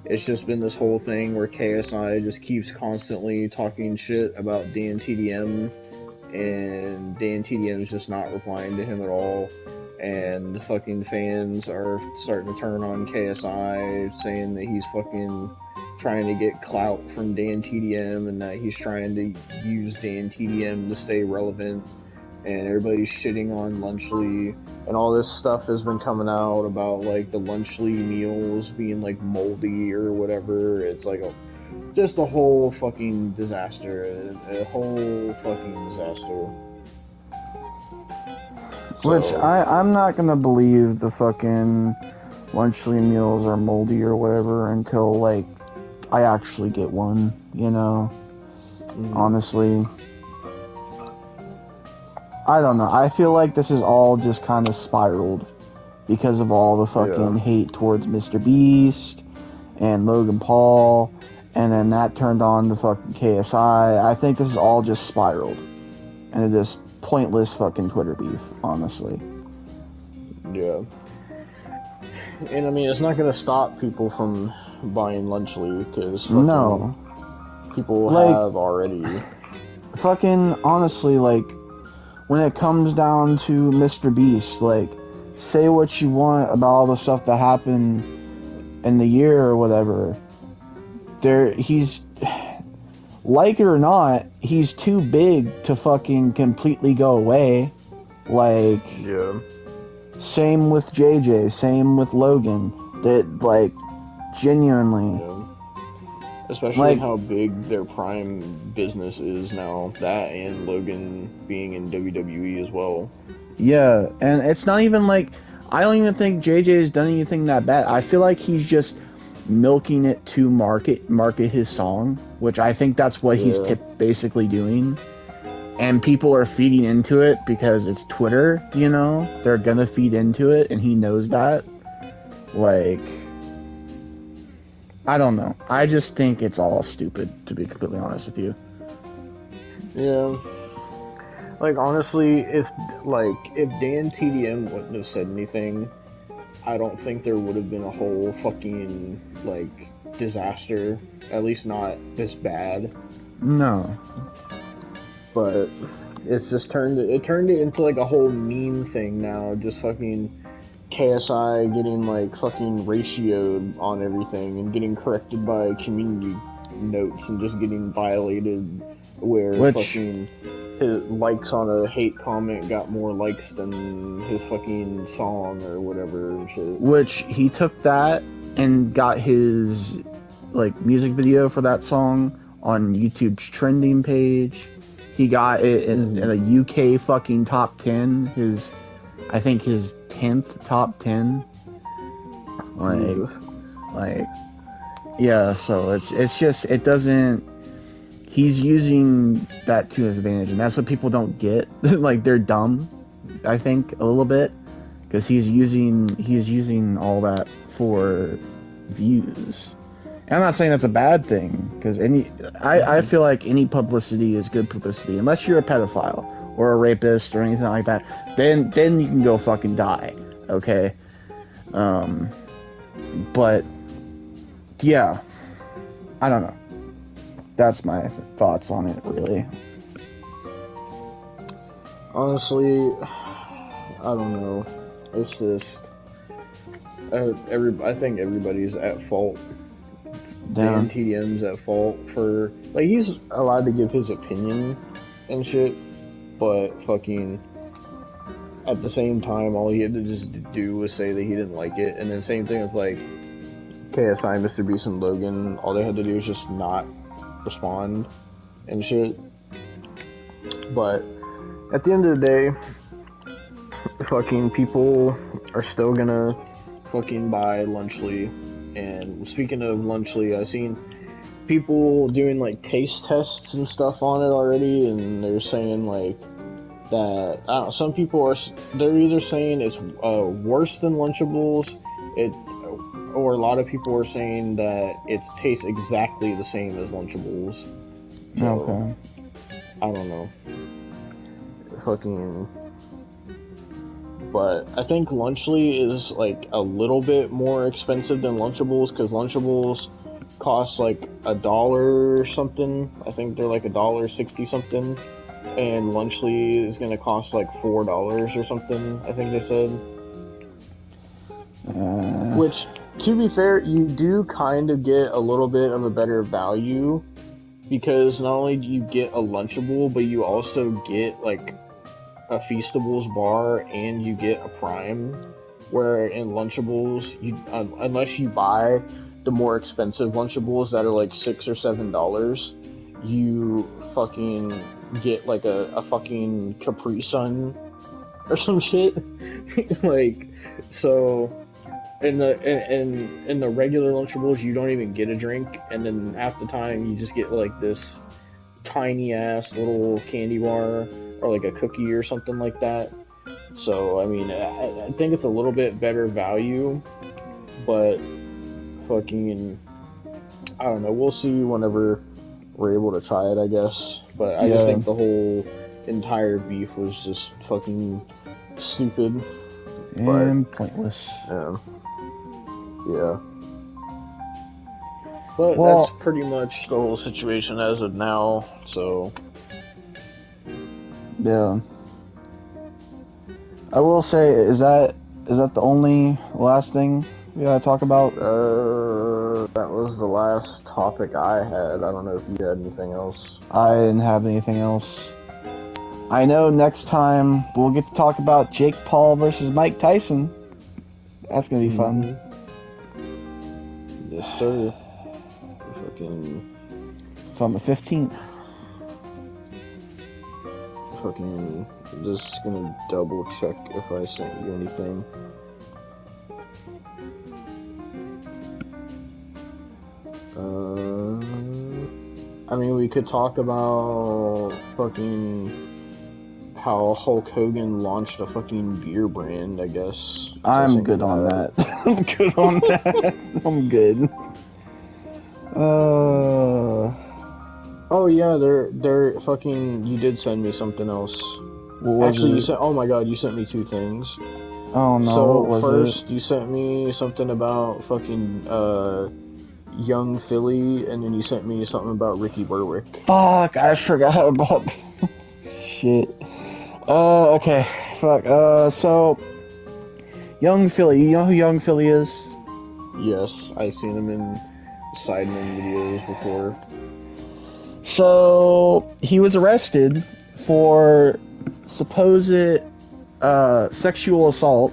it's just been this whole thing where KSI just keeps constantly talking shit about Dan TDM, and Dan TDM is just not replying to him at all, and the fucking fans are starting to turn on KSI, saying that he's fucking trying to get clout from Dan TDM and that he's trying to use Dan TDM to stay relevant. and everybody's shitting on Lunchly, and all this stuff has been coming out about like the Lunchly meals being like moldy or whatever. It's like just a whole fucking disaster, a whole fucking disaster. Which I'm not gonna believe the fucking Lunchly meals are moldy or whatever until like I actually get one, you know. Honestly, I don't know. I feel like this is all just kind of spiraled because of all the fucking hate towards Mr. Beast and Logan Paul, and then that turned on to fucking KSI. I think this is all just spiraled and it just pointless fucking Twitter beef, honestly. Yeah. And I mean, it's not gonna stop people from buying Lunchly because no, people like, have already. Fucking honestly, like when it comes down to Mr. Beast, like say what you want about all the stuff that happened in the year or whatever. He's like it or not, he's too big to fucking completely go away. Like, yeah. Same with JJ, same with Logan. That, like, genuinely. Yeah. Especially like, how big their prime business is now. That and Logan being in WWE as well. Yeah, and it's not even like, I don't even think JJ has done anything that bad. I feel like he's just milking it to market his song, which I think that's what he's basically doing. And people are feeding into it because it's Twitter, you know? They're gonna feed into it, and he knows that. Like, I don't know. I just think it's all stupid, to be completely honest with you. Yeah. Like, honestly, if Dan TDM wouldn't have said anything, I don't think there would have been a whole fucking, like, disaster. At least not this bad. No. But it's just turned it into, like, a whole meme thing now. Just fucking KSI getting, like, fucking ratioed on everything and getting corrected by community notes and just getting violated where fucking his likes on a hate comment got more likes than his fucking song or whatever and shit. Which he took that and got his like music video for that song on YouTube's trending page. He got it in a UK fucking top 10. I think his 10th top 10. Like, yeah. So it's just it doesn't. He's using that to his advantage, and that's what people don't get. Like, they're dumb, I think, a little bit, because he's using all that for views. And I'm not saying that's a bad thing, because I feel like any publicity is good publicity, unless you're a pedophile or a rapist or anything like that. Then you can go fucking die, okay? But yeah, I don't know. That's my thoughts on it, really. Honestly, I don't know. It's just I think everybody's at fault. Dan TDM's at fault for, like, he's allowed to give his opinion and shit, but fucking at the same time, all he had to just do was say that he didn't like it, and then same thing with like KSI, Mr. Beast, and Logan. All they had to do was just not respond and shit. But at the end of the day, fucking people are still gonna fucking buy Lunchly. And speaking of Lunchly, I've seen people doing like taste tests and stuff on it already, and they're saying like that, I don't know, some people they're either saying it's worse than Lunchables, or a lot of people are saying that it tastes exactly the same as Lunchables. So, okay. I don't know. Fucking. But I think Lunchly is like a little bit more expensive than Lunchables, because Lunchables cost like $1 or something. I think they're like $1.60 something, and Lunchly is gonna cost like $4 or something. I think they said. Which, to be fair, you do kind of get a little bit of a better value, because not only do you get a Lunchable, but you also get like a Feastables bar and you get a Prime, where in Lunchables, you unless you buy the more expensive Lunchables that are like $6 or $7, you fucking get like a fucking Capri Sun or some shit. Like, so in the regular Lunchables, you don't even get a drink, and then half the time you just get like this tiny ass little candy bar or like a cookie or something like that. So I mean, I think it's a little bit better value, but fucking, I don't know. We'll see whenever we're able to try it, I guess. But I just think the whole entire beef was just fucking stupid and pointless. Yeah. But Well, that's pretty much the whole situation as of now. So yeah. I will say, is that the only last thing we gotta talk about? That was the last topic I had. I don't know if you had anything else. I didn't have anything else. I know next time we'll get to talk about Jake Paul versus Mike Tyson. That's gonna be fun. Yes, sir. Fucking. It's on the 15th. Fucking. Just gonna double check if I sent you anything. I mean, we could talk about fucking how Hulk Hogan launched a fucking beer brand, I guess. I'm good on that. I'm good on that. I'm good. Oh yeah, they're fucking. You did send me something else. What was Actually, it? you sent. Oh my god, you sent me two things. Oh no, So what was first, you sent me something about fucking Young Philly, and then you sent me something about Ricky Berwick. Fuck, I forgot about shit. Okay. Fuck. So Young Philly, you know who Young Philly is? Yes, I've seen him in Sidemen videos before. So he was arrested for supposed sexual assault,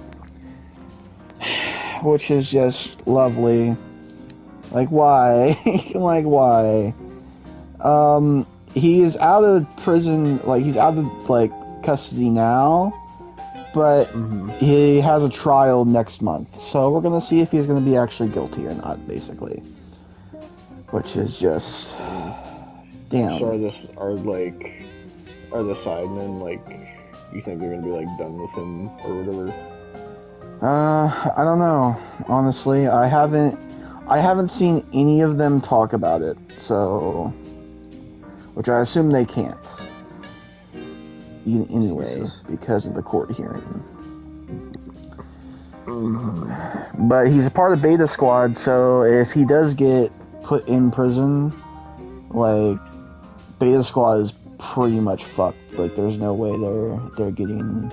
which is just lovely. Like, why? Like, why? He is out of prison, like, he's out of, like, custody now, but he has a trial next month. So we're gonna see if he's gonna be actually guilty or not, basically. Which is just... damn. So are the Sidemen, like, you think they're gonna be, like, done with him or whatever? I don't know. Honestly, I haven't seen any of them talk about it, so... which I assume they can't. Anyway, because of the court hearing. But he's a part of Beta Squad, so if he does get put in prison, like, Beta Squad is pretty much fucked. Like, there's no way they're getting,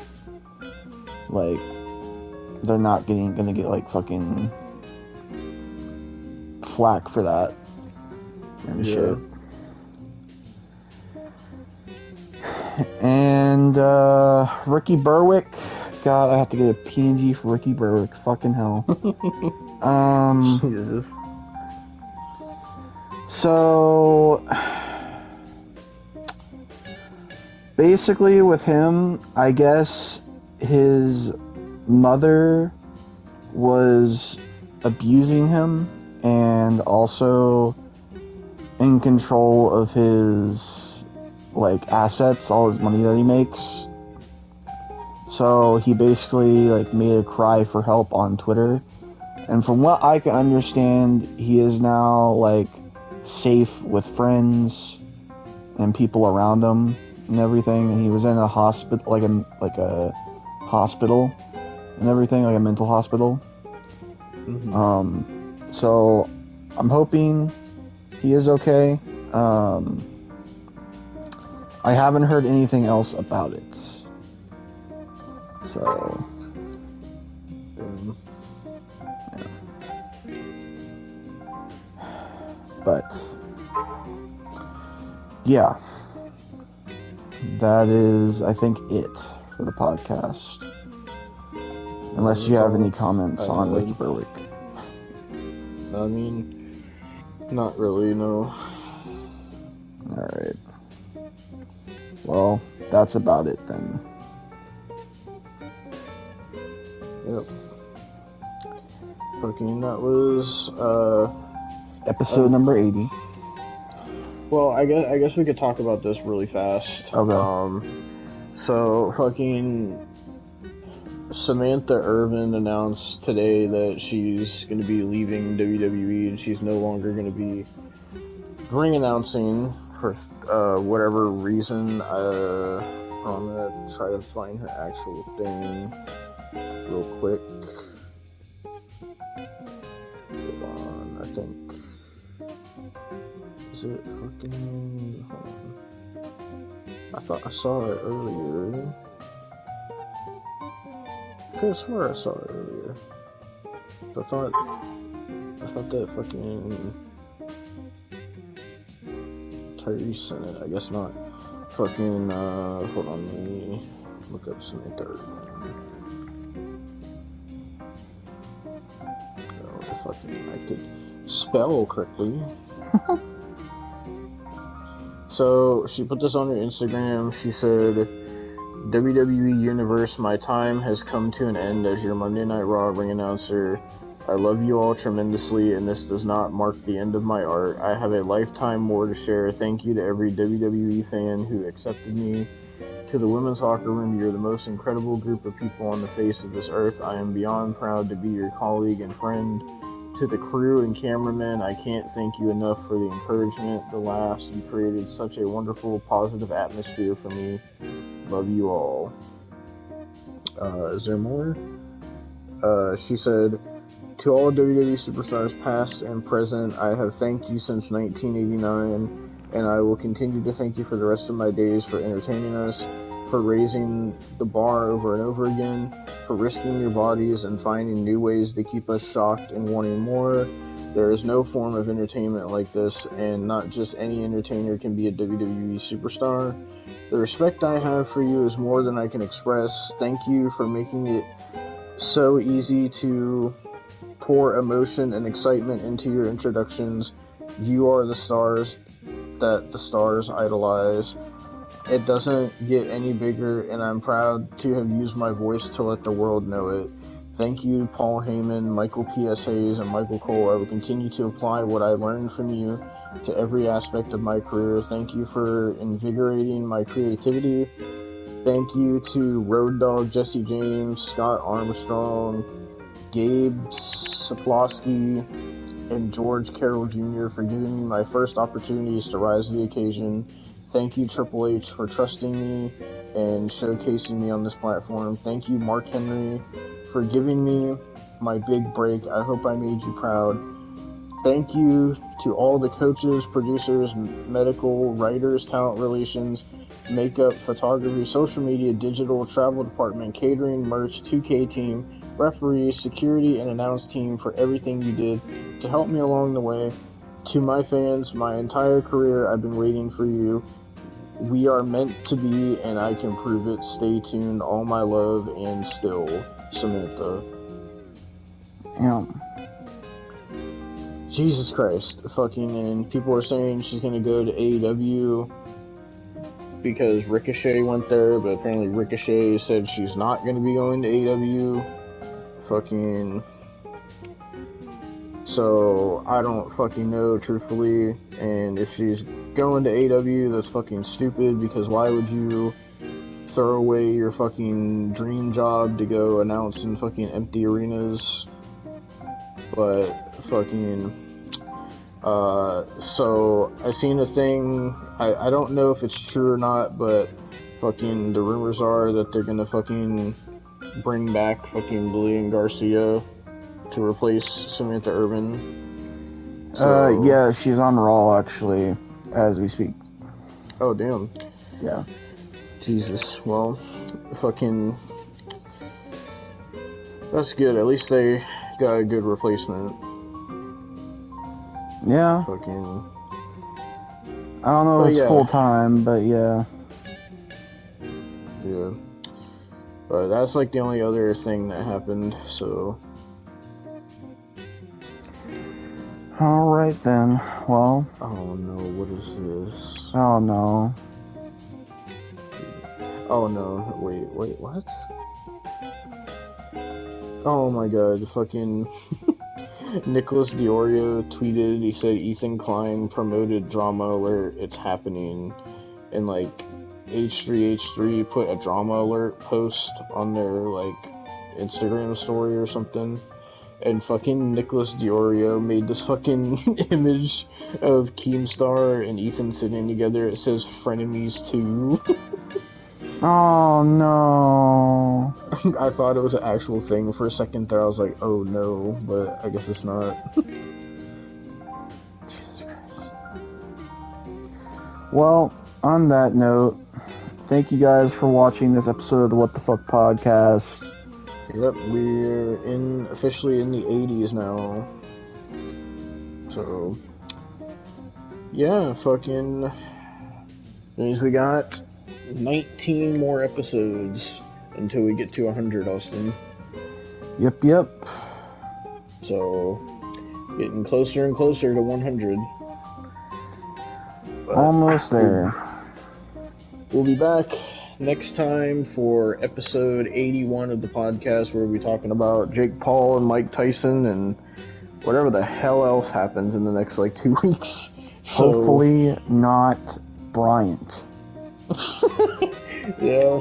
like, they're not gonna get, like, fucking flack for that and shit. And Ricky Berwick, God, I have to get a PNG for Ricky Berwick. Fucking hell. So basically with him, I guess his mother was abusing him and also in control of his, like, assets, all his money that he makes. So he basically, like, made a cry for help on Twitter. And from what I can understand, he is now, like, safe with friends and people around him and everything. And he was in a hospital, like a hospital and everything, like a mental hospital. So I'm hoping he is okay. I haven't heard anything else about it. So, yeah. But, yeah. That is, I think, it for for the podcast. Unless you have any comments on Ricky Berwick. I mean, not really, no. Alright. Well, that's about it then. Yep. Fucking, that was, episode number 80. Well, I guess we could talk about this really fast. Okay. So, fucking Samantha Irvin announced today that she's going to be leaving WWE and she's no longer going to be ring announcing for whatever reason. I'm going to try to find her actual thing real quick. Hold on, I think. Is it fucking... Hold on. I thought I saw it earlier. I could have swore I saw it earlier. I thought that fucking Tyrese sent it. I guess not. Fucking, hold on, let me look up Samantha Irvin. Oh, fucking, I could spell correctly. So, she put this on her Instagram. She said, WWE Universe, my time has come to an end as your Monday Night Raw ring announcer. I love you all tremendously, and this does not mark the end of my art. I have a lifetime more to share. Thank you to every WWE fan who accepted me. To the women's locker room, you're the most incredible group of people on the face of this earth. I am beyond proud to be your colleague and friend. To the crew and cameramen, I can't thank you enough for the encouragement, the laughs. You created such a wonderful, positive atmosphere for me. Love you all. Is there more? She said, to all WWE superstars past and present, I have thanked you since 1989, and I will continue to thank you for the rest of my days for entertaining us, for raising the bar over and over again, for risking your bodies and finding new ways to keep us shocked and wanting more. There is no form of entertainment like this, and not just any entertainer can be a WWE superstar. The respect I have for you is more than I can express. Thank you for making it so easy to pour emotion and excitement into your introductions. You are the stars that the stars idolize. It doesn't get any bigger, and I'm proud to have used my voice to let the world know it. Thank you, Paul Heyman, Michael P.S. Hayes, and Michael Cole. I will continue to apply what I learned from you to every aspect of my career. Thank you for invigorating my creativity. Thank you to Road Dogg, Jesse James, Scott Armstrong, Gabe Sapolsky, and George Carroll Jr. for giving me my first opportunities to rise to the occasion. Thank you, Triple H, for trusting me and showcasing me on this platform. Thank you, Mark Henry, for giving me my big break. I hope I made you proud. Thank you to all the coaches, producers, medical, writers, talent relations, makeup, photography, social media, digital, travel department, catering, merch, 2K team, referees, security, and announce team for everything you did to help me along the way. To my fans, my entire career, I've been waiting for you. We are meant to be, and I can prove it. Stay tuned. All my love, and still, Samantha. Yeah. Jesus Christ. Fucking, and people are saying she's gonna go to AEW because Ricochet went there, but apparently Ricochet said she's not gonna be going to AEW. Fucking... So, I don't fucking know, truthfully, and if she's going to AEW, that's fucking stupid, because why would you throw away your fucking dream job to go announce in fucking empty arenas? But, fucking, so, I seen a thing, I don't know if it's true or not, but fucking, the rumors are that they're gonna fucking bring back fucking Lillian Garcia to replace Samantha Irvin. So, yeah, she's on Raw, actually, as we speak. Oh, damn. Yeah. Jesus. Well, fucking... That's good. At least they got a good replacement. Yeah. Fucking... I don't know if it's full-time, but yeah. Yeah. But that's like the only other thing that happened, so. Alright then, well. Oh no, what is this? Oh no. Oh no, wait, what? Oh my god, fucking Nicholas Diorio tweeted, he said Ethan Klein promoted Drama Alert, it's happening, and like H3H3 put a Drama Alert post on their like Instagram story or something, and fucking Nicholas Diorio made this fucking image of Keemstar and Ethan sitting together, it says Frenemies 2. Oh no. I thought it was an actual thing for a second there. I was like, oh no, but I guess it's not. Jesus Christ. Well, on that note, thank you guys for watching this episode of the What the Fuck podcast. Yep, we're officially in the 80s now. So, yeah, fucking means we got 19 more episodes until we get to 100, Austin. Yep. So, getting closer and closer to 100. But almost there. We'll be back next time for episode 81 of the podcast, where we'll be talking about Jake Paul and Mike Tyson and whatever the hell else happens in the next like 2 weeks. So, hopefully not Bryant. Yeah,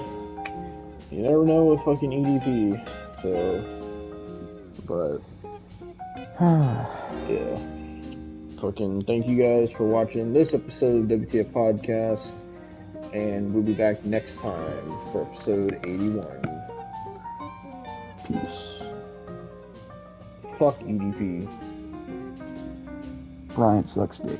you never know with fucking EDP, so, but, yeah, fucking thank you guys for watching this episode of WTF Podcast, and we'll be back next time for episode 81. Peace. Fuck EDP. Bryant sucks dick.